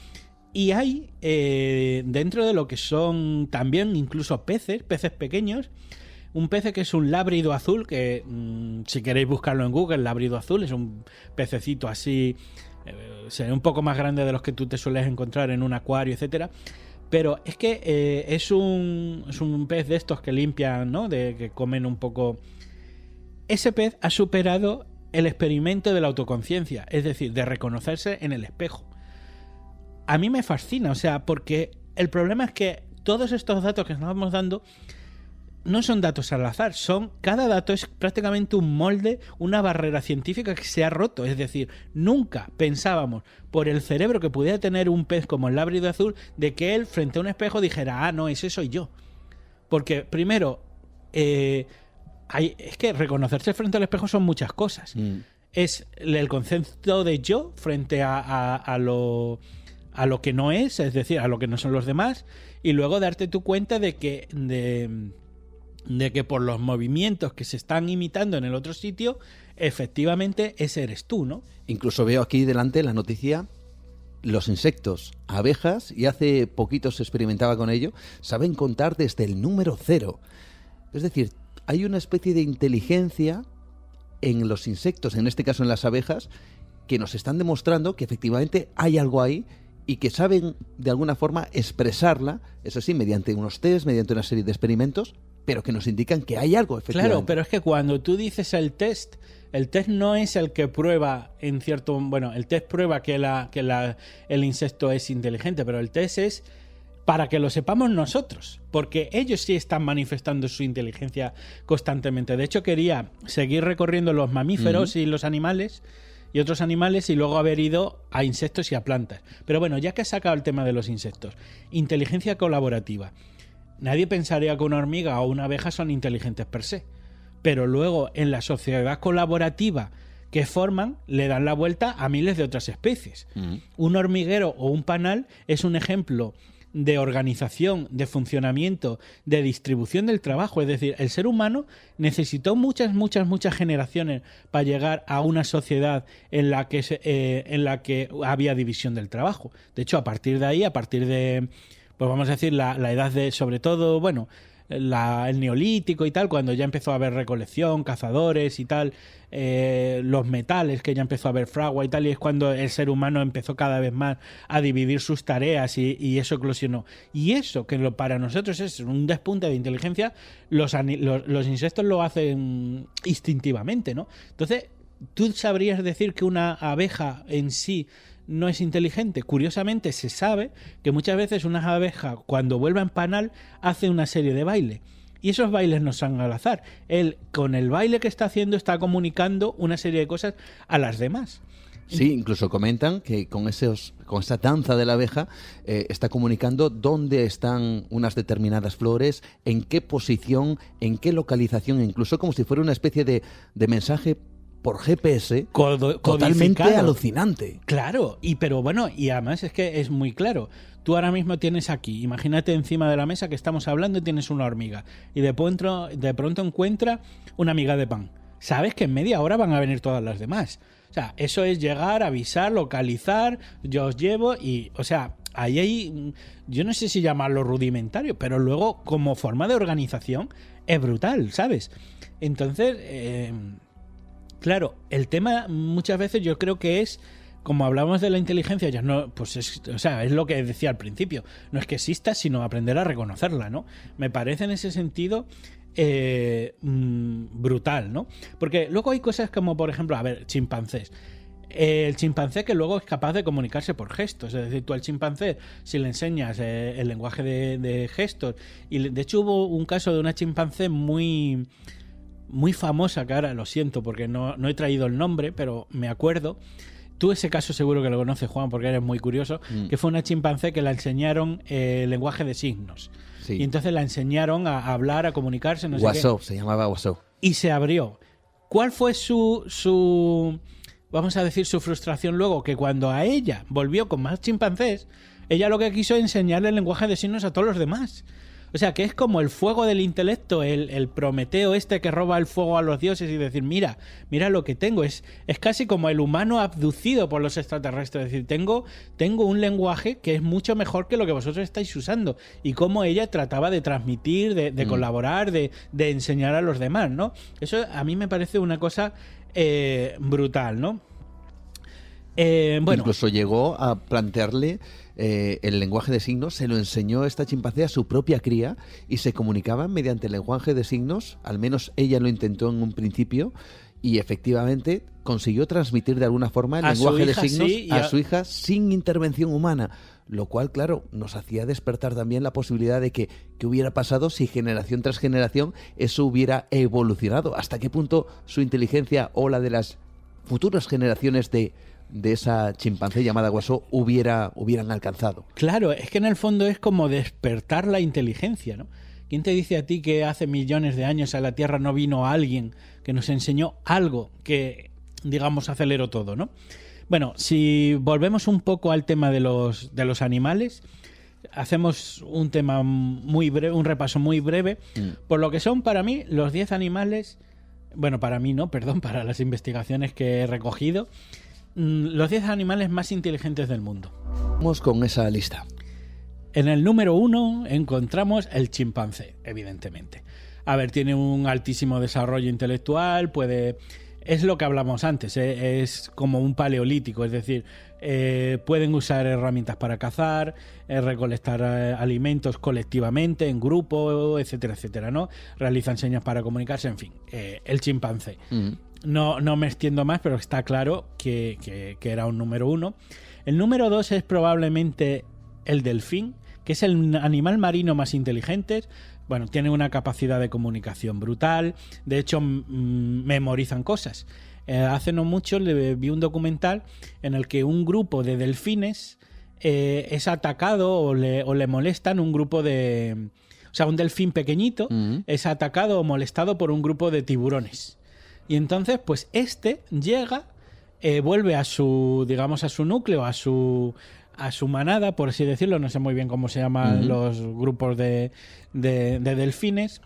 Y hay, dentro de lo que son también incluso peces pequeños, un pez que es un lábrido azul, que si queréis buscarlo en Google, lábrido azul, es un pececito así, sería un poco más grande de los que tú te sueles encontrar en un acuario, etcétera. Pero es que es un pez de estos que limpian, ¿no? Que comen un poco. Ese pez ha superado el experimento de la autoconciencia, es decir, de reconocerse en el espejo. A mí me fascina, o sea, porque el problema es que todos estos datos que nos vamos dando no son datos al azar, cada dato es prácticamente un molde, una barrera científica que se ha roto. Es decir, nunca pensábamos por el cerebro que pudiera tener un pez como el lábrido azul de que él frente a un espejo dijera, no, ese soy yo. Porque primero, es que reconocerse frente al espejo son muchas cosas. Es el concepto de yo frente a lo que no es decir, a lo que no son los demás, y luego darte tu cuenta de que por los movimientos que se están imitando en el otro sitio, efectivamente ese eres tú, ¿no? Incluso veo aquí delante la noticia, los insectos, abejas, y hace poquito se experimentaba con ello, saben contar desde el número 0. Es decir, hay una especie de inteligencia en los insectos, en este caso en las abejas, que nos están demostrando que efectivamente hay algo ahí y que saben de alguna forma expresarla, eso sí, mediante unos test, mediante una serie de experimentos, pero que nos indican que hay algo, efectivamente. Claro, pero es que cuando tú dices el test no es el que prueba en cierto... Bueno, el test prueba que el insecto es inteligente, pero el test es para que lo sepamos nosotros, porque ellos sí están manifestando su inteligencia constantemente. De hecho, quería seguir recorriendo los mamíferos y los animales y otros animales y luego haber ido a insectos y a plantas. Pero bueno, ya que has sacado el tema de los insectos, inteligencia colaborativa. Nadie pensaría que una hormiga o una abeja son inteligentes per se, pero luego en la sociedad colaborativa que forman le dan la vuelta a miles de otras especies. Un hormiguero o un panal es un ejemplo de organización, de funcionamiento, de distribución del trabajo. Es decir, el ser humano necesitó muchas generaciones para llegar a una sociedad en la que había división del trabajo. De hecho, a partir de pues vamos a decir, la edad de, sobre todo, bueno, el neolítico y tal, cuando ya empezó a haber recolección, cazadores y tal, los metales, que ya empezó a haber fragua y tal, y es cuando el ser humano empezó cada vez más a dividir sus tareas y eso eclosionó. Y eso, que para nosotros es un despunte de inteligencia, los insectos lo hacen instintivamente, ¿no? Entonces, ¿tú sabrías decir que una abeja en sí no es inteligente? Curiosamente se sabe que muchas veces una abeja, cuando vuelve en panal, hace una serie de bailes. Y esos bailes no son al azar. Él, con el baile que está haciendo, está comunicando una serie de cosas a las demás. Sí, incluso comentan que con esa danza de la abeja está comunicando dónde están unas determinadas flores, en qué posición, en qué localización, incluso como si fuera una especie de mensaje por GPS totalmente codificado. alucinante. Claro, pero bueno, y además es que es muy claro. Tú ahora mismo tienes aquí, imagínate encima de la mesa que estamos hablando y tienes una hormiga. Y de pronto encuentra una miga de pan. Sabes que en media hora van a venir todas las demás. O sea, eso es llegar, avisar, localizar, yo os llevo y, o sea, ahí hay, yo no sé si llamarlo rudimentario, pero luego como forma de organización es brutal, ¿sabes? Entonces, claro, el tema muchas veces yo creo que es, como hablamos de la inteligencia, ya no, pues es, o sea, es lo que decía al principio, no es que exista, sino aprender a reconocerla, ¿no? Me parece en ese sentido brutal, ¿no? Porque luego hay cosas como, por ejemplo, a ver, chimpancés. El chimpancé que luego es capaz de comunicarse por gestos, es decir, tú al chimpancé, si le enseñas el lenguaje de gestos, y de hecho hubo un caso de una chimpancé muy famosa, que ahora lo siento porque no he traído el nombre, pero me acuerdo. Tú ese caso seguro que lo conoces, Juan, porque eres muy curioso, que fue una chimpancé que la enseñaron el lenguaje de signos. Sí. Y entonces la enseñaron a hablar, a comunicarse, no sé WhatsApp, qué. se llamaba WhatsApp. Y se abrió. ¿Cuál fue su vamos a decir, su frustración luego? Que cuando a ella volvió con más chimpancés, ella lo que quiso es enseñarle el lenguaje de signos a todos los demás. O sea, que es como el fuego del intelecto, el Prometeo este que roba el fuego a los dioses y decir, mira lo que tengo. Es casi como el humano abducido por los extraterrestres. Es decir, tengo un lenguaje que es mucho mejor que lo que vosotros estáis usando. Y cómo ella trataba de transmitir, de colaborar, de enseñar a los demás, ¿no? Eso a mí me parece una cosa brutal, ¿no? Bueno. Incluso llegó a plantearle el lenguaje de signos, se lo enseñó esta chimpancé a su propia cría y se comunicaban mediante el lenguaje de signos, al menos ella lo intentó en un principio y efectivamente consiguió transmitir de alguna forma el lenguaje de signos a su hija sin intervención humana, lo cual, claro, nos hacía despertar también la posibilidad de que hubiera pasado si generación tras generación eso hubiera evolucionado, hasta qué punto su inteligencia o la de las futuras generaciones de esa chimpancé llamada Guasó hubieran alcanzado. Claro, es que en el fondo es como despertar la inteligencia, ¿no? ¿Quién te dice a ti que hace millones de años a la Tierra no vino alguien que nos enseñó algo que, digamos, aceleró todo, ¿no? Bueno, si volvemos un poco al tema de los animales, hacemos un tema muy breve, un repaso muy breve, por lo que son para mí los 10 animales, bueno, para mí no, perdón, para las investigaciones que he recogido, los 10 animales más inteligentes del mundo. Vamos con esa lista. En el número 1 encontramos el chimpancé, evidentemente. A ver, tiene un altísimo desarrollo intelectual, es lo que hablamos antes, es como un paleolítico, es decir, pueden usar herramientas para cazar, recolectar alimentos colectivamente, en grupo, etcétera, etcétera, ¿no? Realizan señas para comunicarse, en fin, el chimpancé. No me extiendo más, pero está claro que era un número 1. El número 2 es probablemente el delfín, que es el animal marino más inteligente. Bueno, tiene una capacidad de comunicación brutal. De hecho, memorizan cosas. Hace no mucho vi un documental en el que un grupo de delfines es atacado o le molestan un grupo de... O sea, un delfín pequeñito es atacado o molestado por un grupo de tiburones. Y entonces, pues llega, vuelve a su, digamos, a su núcleo, a su manada, por así decirlo, no sé muy bien cómo se llaman los grupos de delfines,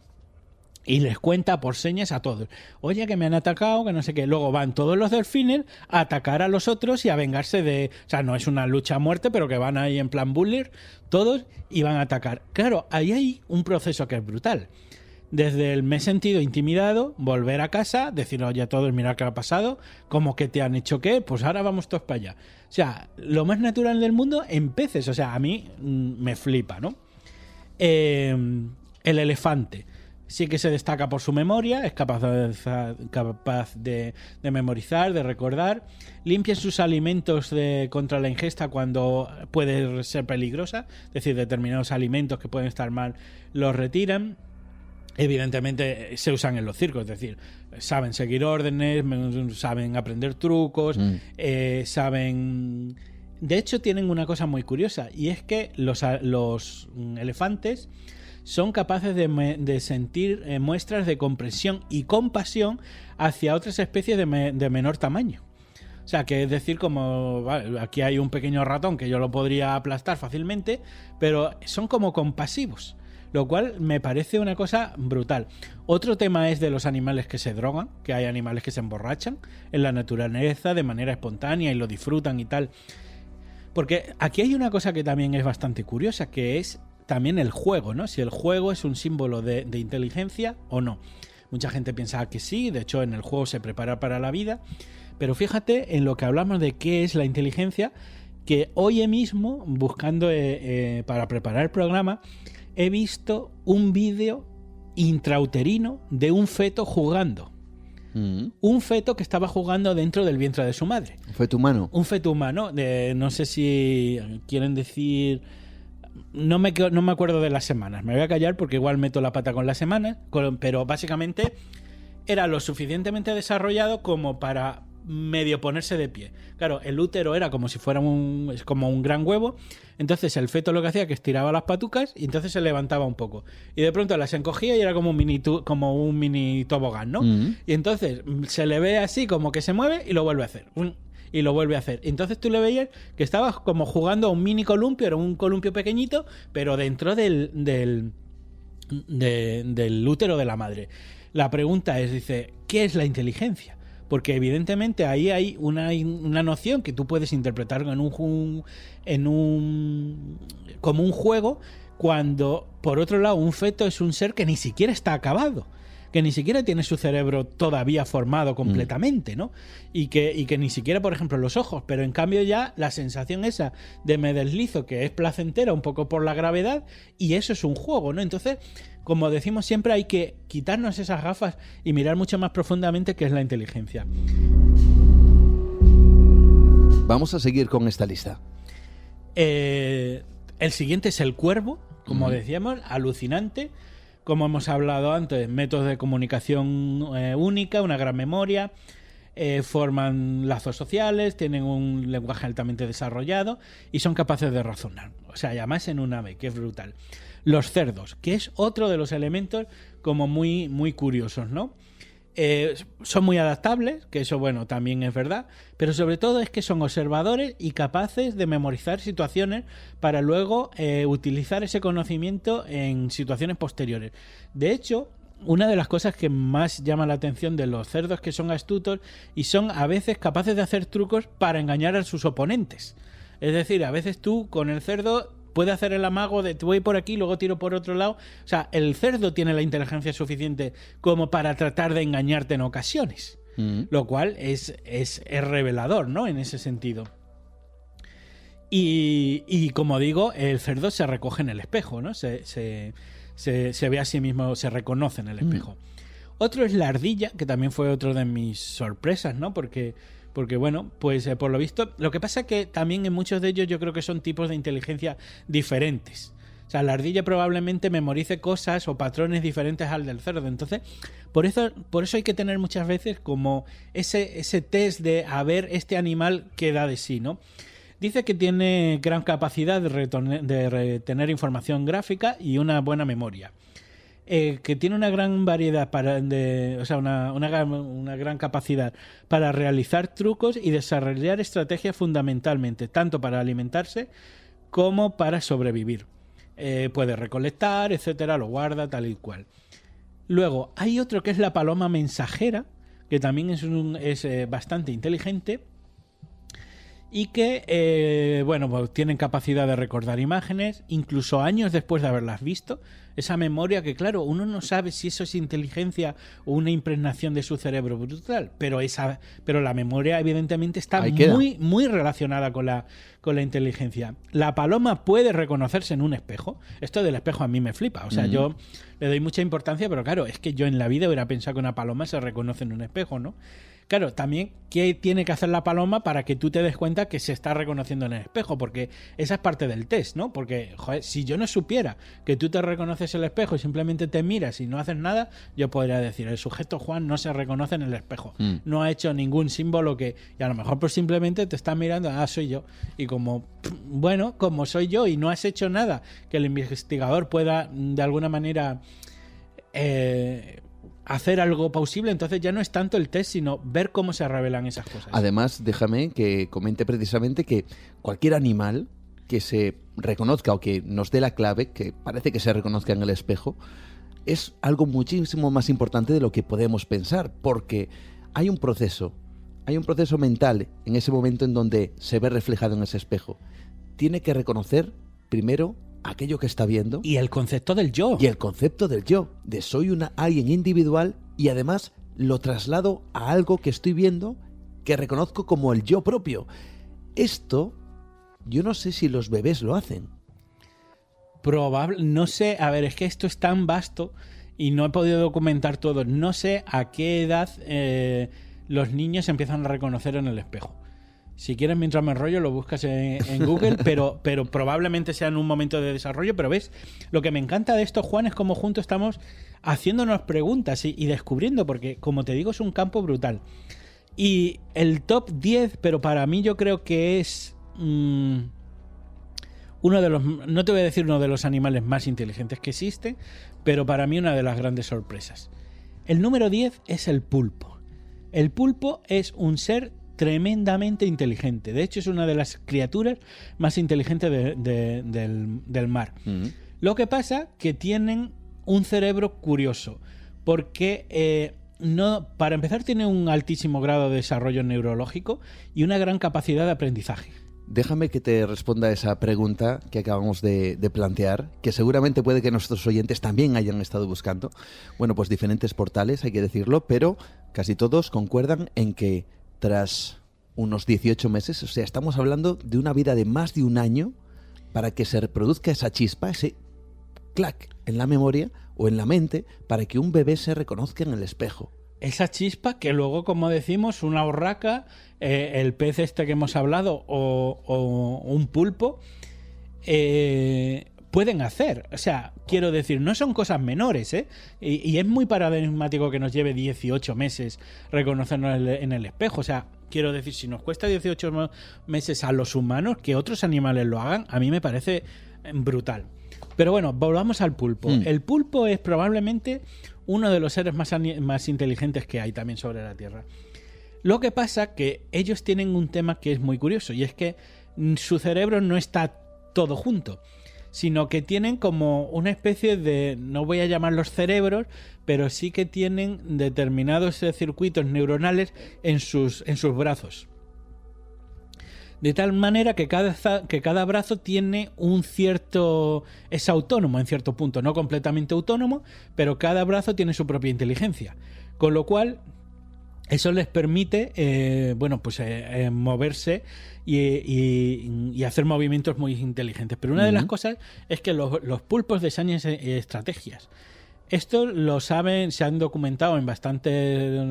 y les cuenta por señas a todos, oye, que me han atacado, que no sé qué. Luego van todos los delfines a atacar a los otros y a vengarse de... O sea, no es una lucha a muerte, pero que van ahí en plan bullying, todos, y van a atacar. Claro, ahí hay un proceso que es brutal. Desde el me he sentido intimidado, volver a casa, decir, oye, a todos, mira qué ha pasado, como que te han hecho qué, pues ahora vamos todos para allá. O sea, lo más natural del mundo en peces, o sea, a mí me flipa, ¿no? El elefante sí que se destaca por su memoria, es capaz de memorizar, de recordar, limpia sus alimentos contra la ingesta cuando puede ser peligrosa, es decir, determinados alimentos que pueden estar mal los retiran. Evidentemente se usan en los circos, es decir, saben seguir órdenes, saben aprender trucos, saben... De hecho, tienen una cosa muy curiosa, y es que los elefantes son capaces de sentir muestras de comprensión y compasión hacia otras especies de menor tamaño. O sea, que es decir, como vale, aquí hay un pequeño ratón que yo lo podría aplastar fácilmente, pero son como compasivos, lo cual me parece una cosa brutal. Otro tema es de los animales que se drogan, que hay animales que se emborrachan en la naturaleza de manera espontánea y lo disfrutan y tal. Porque aquí hay una cosa que también es bastante curiosa, que es también el juego, ¿no? Si el juego es un símbolo de inteligencia o no. Mucha gente piensa que sí, de hecho en el juego se prepara para la vida. Pero fíjate en lo que hablamos de qué es la inteligencia, que hoy mismo, buscando para preparar el programa, he visto un vídeo intrauterino de un feto jugando. Un feto que estaba jugando dentro del vientre de su madre. ¿Un feto humano? Un feto humano. No sé si quieren decir... No me acuerdo de las semanas. Me voy a callar porque igual meto la pata con las semanas. Pero básicamente era lo suficientemente desarrollado como para medio ponerse de pie. Claro, el útero era como si fuera como un gran huevo. Entonces el feto lo que hacía es que estiraba las patucas y entonces se levantaba un poco. Y de pronto las encogía y era como un mini tobogán, ¿no? Y entonces se le ve así como que se mueve y lo vuelve a hacer. Y lo vuelve a hacer. Entonces tú le veías que estaba como jugando a un mini columpio, era un columpio pequeñito, pero dentro del útero de la madre. La pregunta es, dice, ¿qué es la inteligencia? Porque evidentemente ahí hay una noción que tú puedes interpretar como un juego, cuando por otro lado un feto es un ser que ni siquiera está acabado, que ni siquiera tiene su cerebro todavía formado completamente, ¿no? Y que ni siquiera, por ejemplo, los ojos, pero en cambio ya la sensación esa de me deslizo, que es placentera un poco por la gravedad, y eso es un juego, ¿no? Entonces, como decimos siempre, hay que quitarnos esas gafas y mirar mucho más profundamente qué es la inteligencia. Vamos a seguir con esta lista. El siguiente es el cuervo, como decíamos, alucinante. Como hemos hablado antes, métodos de comunicación única, una gran memoria, forman lazos sociales, tienen un lenguaje altamente desarrollado y son capaces de razonar. O sea, además en un ave, que es brutal. Los cerdos, que es otro de los elementos como muy, muy curiosos, ¿no? Son muy adaptables, que eso, bueno, también es verdad, pero sobre todo es que son observadores y capaces de memorizar situaciones para luego utilizar ese conocimiento en situaciones posteriores. De hecho, una de las cosas que más llama la atención de los cerdos es que son astutos y son a veces capaces de hacer trucos para engañar a sus oponentes. Es decir, a veces tú con el cerdo puede hacer el amago de te voy por aquí, luego tiro por otro lado. O sea, el cerdo tiene la inteligencia suficiente como para tratar de engañarte en ocasiones. Lo cual es revelador, ¿no? En ese sentido. Y como digo, el cerdo se recoge en el espejo, ¿no? Se ve a sí mismo, se reconoce en el espejo. Otro es la ardilla, que también fue otro de mis sorpresas, ¿no? Porque bueno, pues por lo visto, lo que pasa es que también en muchos de ellos yo creo que son tipos de inteligencia diferentes. O sea, la ardilla probablemente memorice cosas o patrones diferentes al del cerdo. Entonces, por eso hay que tener muchas veces como ese test de a ver este animal qué da de sí, ¿no? Dice que tiene gran capacidad de retener información gráfica y una buena memoria. Que tiene una gran variedad una gran capacidad para realizar trucos y desarrollar estrategias fundamentalmente, tanto para alimentarse como para sobrevivir. Puede recolectar, etcétera, lo guarda, tal y cual. Luego, hay otro que es la paloma mensajera, que también es bastante inteligente y que, pues tienen capacidad de recordar imágenes, incluso años después de haberlas visto. Esa memoria que, claro, uno no sabe si eso es inteligencia o una impregnación de su cerebro brutal, pero la memoria evidentemente está muy, muy relacionada con la inteligencia. La paloma puede reconocerse en un espejo. Esto del espejo a mí me flipa. O sea, yo le doy mucha importancia, pero claro, es que yo en la vida hubiera pensado que una paloma se reconoce en un espejo, ¿no? Claro, también, ¿qué tiene que hacer la paloma para que tú te des cuenta que se está reconociendo en el espejo? Porque esa es parte del test, ¿no? Porque, joder, si yo no supiera que tú te reconoces en el espejo y simplemente te miras y no haces nada, yo podría decir, el sujeto Juan no se reconoce en el espejo. No ha hecho ningún símbolo que... Y a lo mejor pues simplemente te está mirando, soy yo. Y como, bueno, como soy yo y no has hecho nada que el investigador pueda de alguna manera hacer algo plausible, entonces ya no es tanto el test, sino ver cómo se revelan esas cosas. Además, déjame que comente precisamente que cualquier animal que se reconozca o que nos dé la clave, que parece que se reconozca en el espejo, es algo muchísimo más importante de lo que podemos pensar, porque hay un proceso mental en ese momento en donde se ve reflejado en ese espejo. Tiene que reconocer primero aquello que está viendo. Y el concepto del yo. Y el concepto del yo, de soy alguien individual y además lo traslado a algo que estoy viendo que reconozco como el yo propio. Esto, yo no sé si los bebés lo hacen. No sé, a ver, es que esto es tan vasto y no he podido documentar todo. No sé a qué edad los niños empiezan a reconocer en el espejo. Si quieres, mientras me enrollo, lo buscas en Google, pero probablemente sea en un momento de desarrollo. Pero ves, lo que me encanta de esto, Juan, es cómo juntos estamos haciéndonos preguntas y descubriendo, porque, como te digo, es un campo brutal. Y el top 10, pero para mí yo creo que es uno de los... No te voy a decir uno de los animales más inteligentes que existen, pero para mí una de las grandes sorpresas. El número 10 es el pulpo. El pulpo es un ser tremendamente inteligente. De hecho, es una de las criaturas más inteligentes del mar. Lo que pasa que tienen un cerebro curioso, porque para empezar tiene un altísimo grado de desarrollo neurológico y una gran capacidad de aprendizaje. Déjame que te responda a esa pregunta que acabamos de plantear, que seguramente puede que nuestros oyentes también hayan estado buscando. Bueno, pues diferentes portales, hay que decirlo, pero casi todos concuerdan en que tras unos 18 meses, o sea, estamos hablando de una vida de más de un año para que se reproduzca esa chispa, ese clac en la memoria o en la mente, para que un bebé se reconozca en el espejo. Esa chispa que luego, como decimos, una urraca, el pez este que hemos hablado o un pulpo pueden hacer. O sea, quiero decir, no son cosas menores, ¿eh? Y es muy paradigmático que nos lleve 18 meses reconocernos en el espejo. O sea, quiero decir, si nos cuesta 18 meses a los humanos, que otros animales lo hagan, a mí me parece brutal. Pero bueno, volvamos al pulpo. El pulpo es probablemente uno de los seres más inteligentes que hay también sobre la Tierra. Lo que pasa que ellos tienen un tema que es muy curioso, y es que su cerebro no está todo junto, sino que tienen como una especie de, no voy a llamarlos cerebros, pero sí que tienen determinados circuitos neuronales en sus brazos. De tal manera que cada brazo tiene un cierto... es autónomo en cierto punto, no completamente autónomo, pero cada brazo tiene su propia inteligencia. Con lo cual, eso les permite moverse y hacer movimientos muy inteligentes. Pero una de las cosas es que los pulpos diseñan estrategias. Esto lo saben, se han documentado en bastantes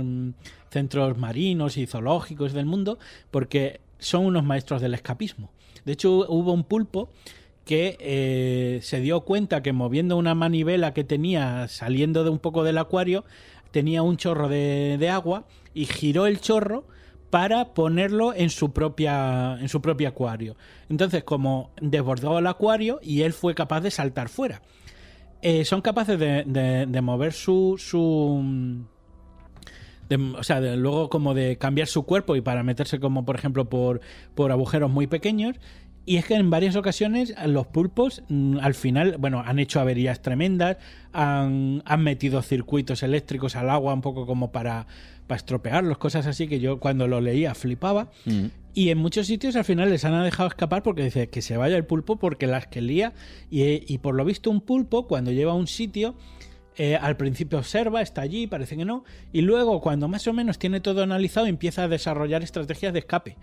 centros marinos y zoológicos del mundo, porque son unos maestros del escapismo. De hecho, hubo un pulpo que se dio cuenta que moviendo una manivela que tenía saliendo de un poco del acuario, tenía un chorro de agua y giró el chorro para ponerlo en su propio acuario. Entonces, como desbordó el acuario y él fue capaz de saltar fuera. Son capaces de mover luego como de cambiar su cuerpo y para meterse como por ejemplo por agujeros muy pequeños. Y es que en varias ocasiones los pulpos al final, han hecho averías tremendas, han metido circuitos eléctricos al agua un poco como para estropearlos, cosas así que yo cuando lo leía flipaba. Y en muchos sitios al final les han dejado escapar porque dice que se vaya el pulpo porque las que lía. Y por lo visto un pulpo cuando lleva a un sitio... al principio observa, está allí, parece que no, y luego cuando más o menos tiene todo analizado empieza a desarrollar estrategias de escape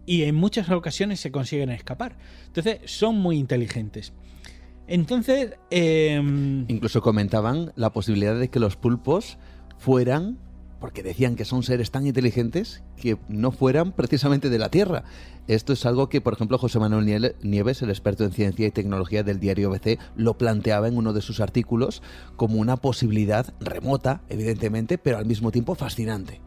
y en muchas ocasiones se consiguen escapar. Entonces son muy inteligentes. Entonces incluso comentaban la posibilidad de que los pulpos fueran porque decían que son seres tan inteligentes que no fueran precisamente de la Tierra. Esto es algo que, por ejemplo, José Manuel Nieves, el experto en ciencia y tecnología del diario ABC, lo planteaba en uno de sus artículos como una posibilidad remota, evidentemente, pero al mismo tiempo fascinante.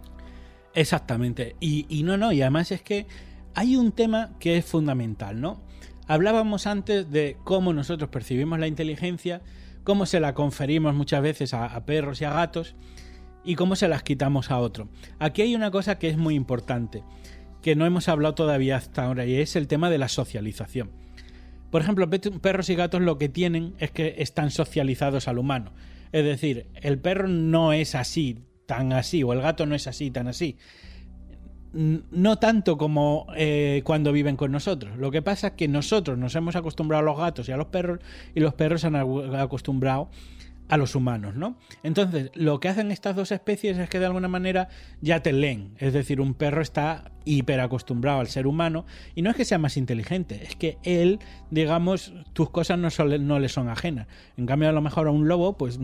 Exactamente. Y además es que hay un tema que es fundamental, ¿no? Hablábamos antes de cómo nosotros percibimos la inteligencia, cómo se la conferimos muchas veces a perros y a gatos y cómo se las quitamos a otro. Aquí hay una cosa que es muy importante, que no hemos hablado todavía hasta ahora, y es el tema de la socialización. Por ejemplo, perros y gatos lo que tienen es que están socializados al humano. Es decir, el perro no es así, tan así, o el gato no es así, tan así. No tanto como cuando viven con nosotros. Lo que pasa es que nosotros nos hemos acostumbrado a los gatos y a los perros, y los perros se han acostumbrado a los humanos, ¿no? Entonces, lo que hacen estas dos especies es que de alguna manera ya te leen. Es decir, un perro está hiper acostumbrado al ser humano, y no es que sea más inteligente, es que él, digamos, tus cosas no le son ajenas. En cambio, a lo mejor a un lobo, pues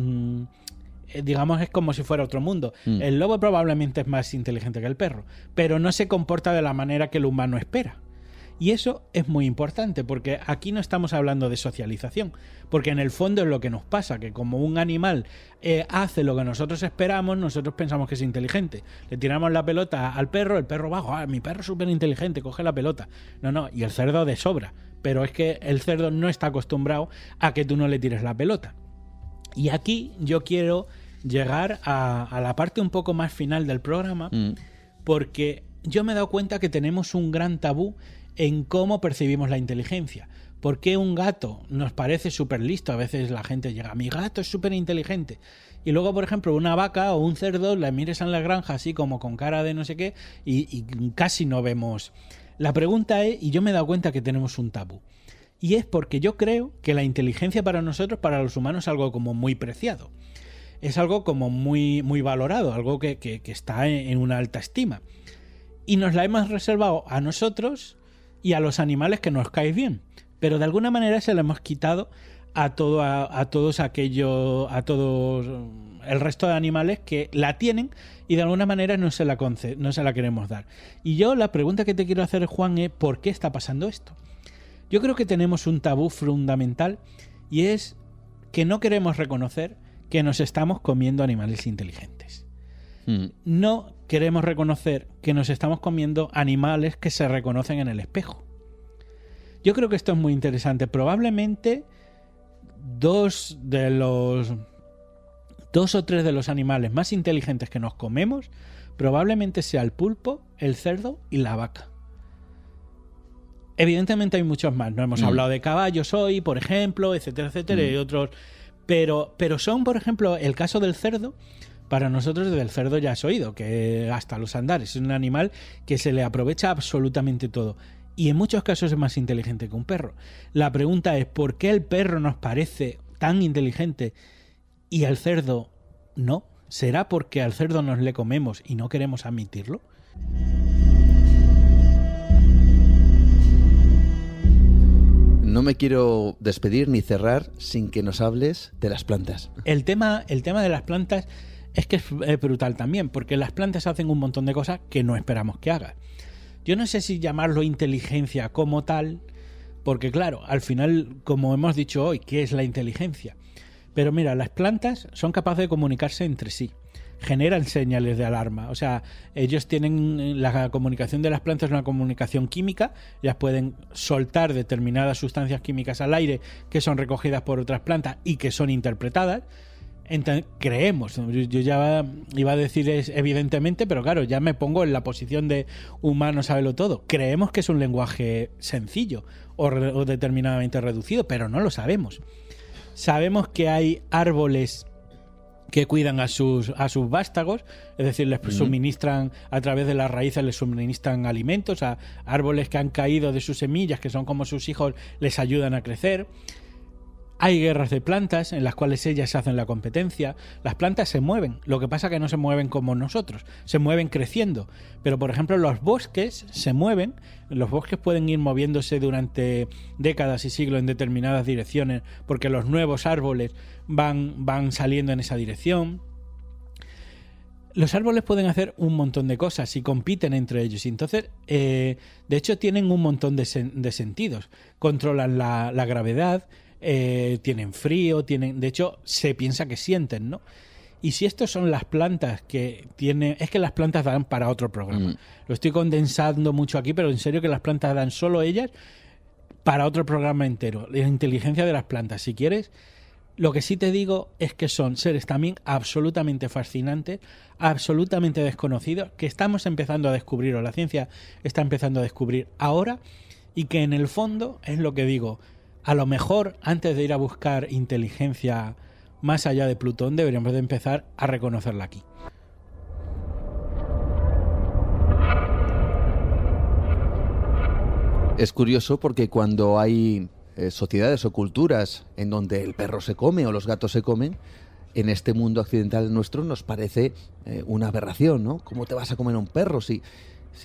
digamos, es como si fuera otro mundo. El lobo probablemente es más inteligente que el perro, pero no se comporta de la manera que el humano espera. Y eso es muy importante, porque aquí no estamos hablando de socialización, porque en el fondo es lo que nos pasa, que como un animal hace lo que nosotros esperamos, nosotros pensamos que es inteligente. Le tiramos la pelota al perro, el perro va, mi perro es súper inteligente, coge la pelota. No, y el cerdo de sobra, pero es que el cerdo no está acostumbrado a que tú no le tires la pelota. Y aquí yo quiero llegar a la parte un poco más final del programa, porque yo me he dado cuenta que tenemos un gran tabú en cómo percibimos la inteligencia. ¿Por qué un gato nos parece súper listo? A veces la gente llega, mi gato es súper inteligente. Y luego, por ejemplo, una vaca o un cerdo, la mires en la granja así como con cara de no sé qué, y casi no vemos. La pregunta es, y yo me he dado cuenta que tenemos un tabú, y es porque yo creo que la inteligencia para nosotros, para los humanos, es algo como muy preciado. Es algo como muy, muy valorado, algo que está en una alta estima. Y nos la hemos reservado a nosotros y a los animales que nos caen bien. Pero de alguna manera se la hemos quitado a todos el resto de animales que la tienen, y de alguna manera no se la queremos dar. Y yo la pregunta que te quiero hacer, Juan, es ¿por qué está pasando esto? Yo creo que tenemos un tabú fundamental, y es que no queremos reconocer que nos estamos comiendo animales inteligentes. No queremos reconocer que nos estamos comiendo animales que se reconocen en el espejo. Yo creo que esto es muy interesante. Probablemente dos o tres de los animales más inteligentes que nos comemos probablemente sea el pulpo, el cerdo y la vaca. Evidentemente hay muchos más. No hemos hablado de caballos hoy, por ejemplo, etcétera, etcétera, y otros. Pero son, por ejemplo, el caso del cerdo. Para nosotros del cerdo ya has oído, que hasta los andares es un animal que se le aprovecha absolutamente todo. Y en muchos casos es más inteligente que un perro. La pregunta es, ¿por qué el perro nos parece tan inteligente y al cerdo no? ¿Será porque al cerdo nos le comemos y no queremos admitirlo? No me quiero despedir ni cerrar sin que nos hables de las plantas. El tema de las plantas es que es brutal también, porque las plantas hacen un montón de cosas que no esperamos que hagan. Yo no sé si llamarlo inteligencia como tal, porque claro, al final, como hemos dicho hoy, ¿qué es la inteligencia? Pero mira, las plantas son capaces de comunicarse entre sí, generan señales de alarma. O sea, ellos tienen, la comunicación de las plantas es una comunicación química, ellas pueden soltar determinadas sustancias químicas al aire que son recogidas por otras plantas y que son interpretadas. Entonces, creemos, yo ya iba a decir evidentemente, pero claro, ya me pongo en la posición de humano sábelo todo. Creemos que es un lenguaje sencillo o determinadamente reducido, pero no lo sabemos. Sabemos que hay árboles que cuidan a sus vástagos, es decir, les suministran a través de las raíces, les suministran alimentos a árboles que han caído de sus semillas, que son como sus hijos, les ayudan a crecer. Hay guerras de plantas en las cuales ellas hacen la competencia. Las plantas se mueven, lo que pasa es que no se mueven como nosotros, se mueven creciendo. Pero, por ejemplo, los bosques se mueven, los bosques pueden ir moviéndose durante décadas y siglos en determinadas direcciones, porque los nuevos árboles van saliendo en esa dirección. Los árboles pueden hacer un montón de cosas y compiten entre ellos. Y entonces, de hecho, tienen un montón de sentidos. Controlan la gravedad, tienen frío, de hecho, se piensa que sienten, ¿no? Y si estos son las plantas que tienen... Es que las plantas dan para otro programa. Lo estoy condensando mucho aquí, pero en serio que las plantas dan solo ellas para otro programa entero. La inteligencia de las plantas, si quieres... Lo que sí te digo es que son seres también absolutamente fascinantes, absolutamente desconocidos, que estamos empezando a descubrir, o la ciencia está empezando a descubrir ahora, y que en el fondo es lo que digo, a lo mejor antes de ir a buscar inteligencia más allá de Plutón, deberíamos de empezar a reconocerla aquí. Es curioso porque cuando hay sociedades o culturas en donde el perro se come o los gatos se comen, en este mundo occidental nuestro nos parece una aberración, ¿no? ¿Cómo te vas a comer a un perro si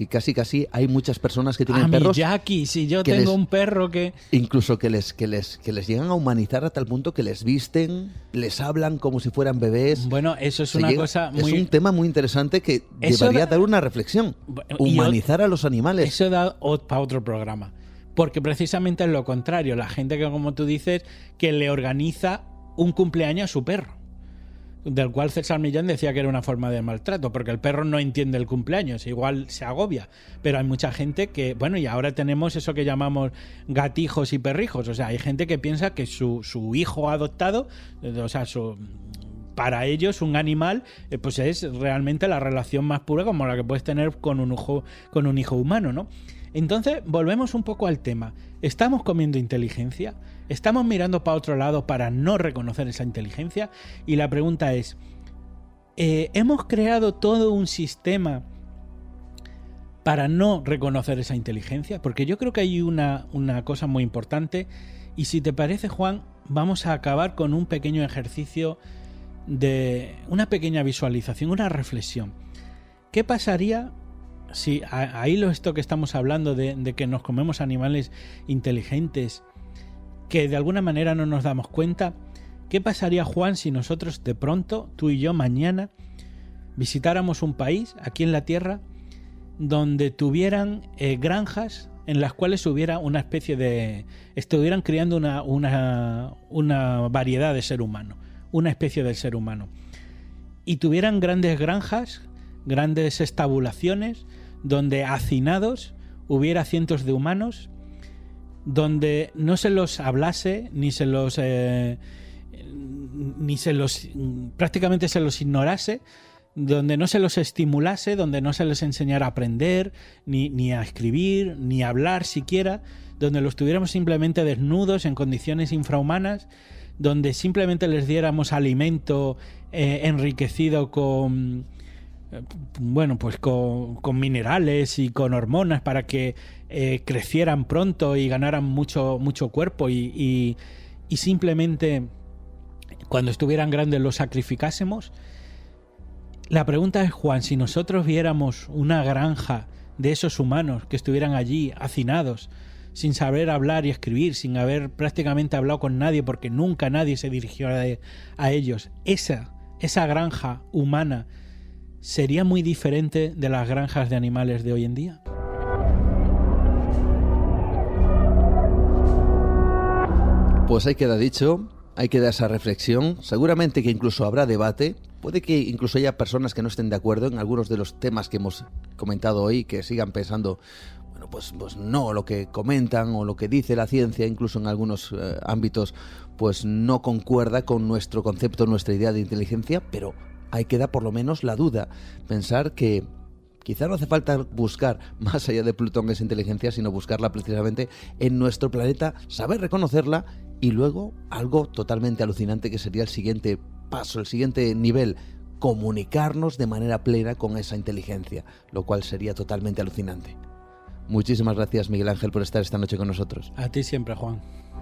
casi hay muchas personas que tienen perros? Jackie, si yo tengo un perro que... Incluso que les llegan a humanizar a tal punto que les visten, les hablan como si fueran bebés. Bueno, eso es cosa muy... Es un tema muy interesante que debería dar una reflexión. Humanizar a los animales. Eso da para otro programa. Porque precisamente es lo contrario. La gente que, como tú dices, que le organiza un cumpleaños a su perro. Del cual César Millán decía que era una forma de maltrato, porque el perro no entiende el cumpleaños, igual se agobia. Pero hay mucha gente que, bueno, y ahora tenemos eso que llamamos gatijos y perrijos. O sea, hay gente que piensa que su hijo adoptado, o sea, para ellos un animal, pues es realmente la relación más pura como la que puedes tener con un hijo humano, ¿no? Entonces, volvemos un poco al tema. ¿Estamos comiendo inteligencia? ¿Estamos mirando para otro lado para no reconocer esa inteligencia? Y la pregunta es, ¿hemos creado todo un sistema para no reconocer esa inteligencia? Porque yo creo que hay una cosa muy importante. Y si te parece, Juan, vamos a acabar con un pequeño ejercicio de una pequeña visualización, una reflexión. ¿Qué pasaría si esto que estamos hablando de que nos comemos animales inteligentes, que de alguna manera no nos damos cuenta? ¿Qué pasaría, Juan, si nosotros de pronto, tú y yo, mañana, visitáramos un país aquí en la Tierra donde tuvieran granjas en las cuales hubiera una especie de... estuvieran criando una variedad de ser humano, una especie del ser humano, y tuvieran grandes granjas, grandes estabulaciones, donde hacinados hubiera cientos de humanos, donde no se los hablase, prácticamente se los ignorase, donde no se los estimulase, donde no se les enseñara a aprender, ni a escribir, ni a hablar siquiera, donde los tuviéramos simplemente desnudos en condiciones infrahumanas, donde simplemente les diéramos alimento enriquecido con minerales y con hormonas para que crecieran pronto y ganaran mucho cuerpo y simplemente cuando estuvieran grandes los sacrificásemos. La pregunta es, Juan, si nosotros viéramos una granja de esos humanos que estuvieran allí hacinados, sin saber hablar y escribir, sin haber prácticamente hablado con nadie porque nunca nadie se dirigió a ellos, esa granja humana ¿sería muy diferente de las granjas de animales de hoy en día? Pues ahí queda dicho, ahí queda esa reflexión. Seguramente que incluso habrá debate. Puede que incluso haya personas que no estén de acuerdo en algunos de los temas que hemos comentado hoy, que sigan pensando, bueno, pues no, lo que comentan o lo que dice la ciencia, incluso en algunos ámbitos, pues no concuerda con nuestro concepto, nuestra idea de inteligencia, pero ahí queda por lo menos la duda, pensar que quizá no hace falta buscar más allá de Plutón esa inteligencia, sino buscarla precisamente en nuestro planeta, saber reconocerla y luego algo totalmente alucinante que sería el siguiente paso, el siguiente nivel, comunicarnos de manera plena con esa inteligencia, lo cual sería totalmente alucinante. Muchísimas gracias, Miguel Ángel, por estar esta noche con nosotros. A ti siempre, Juan.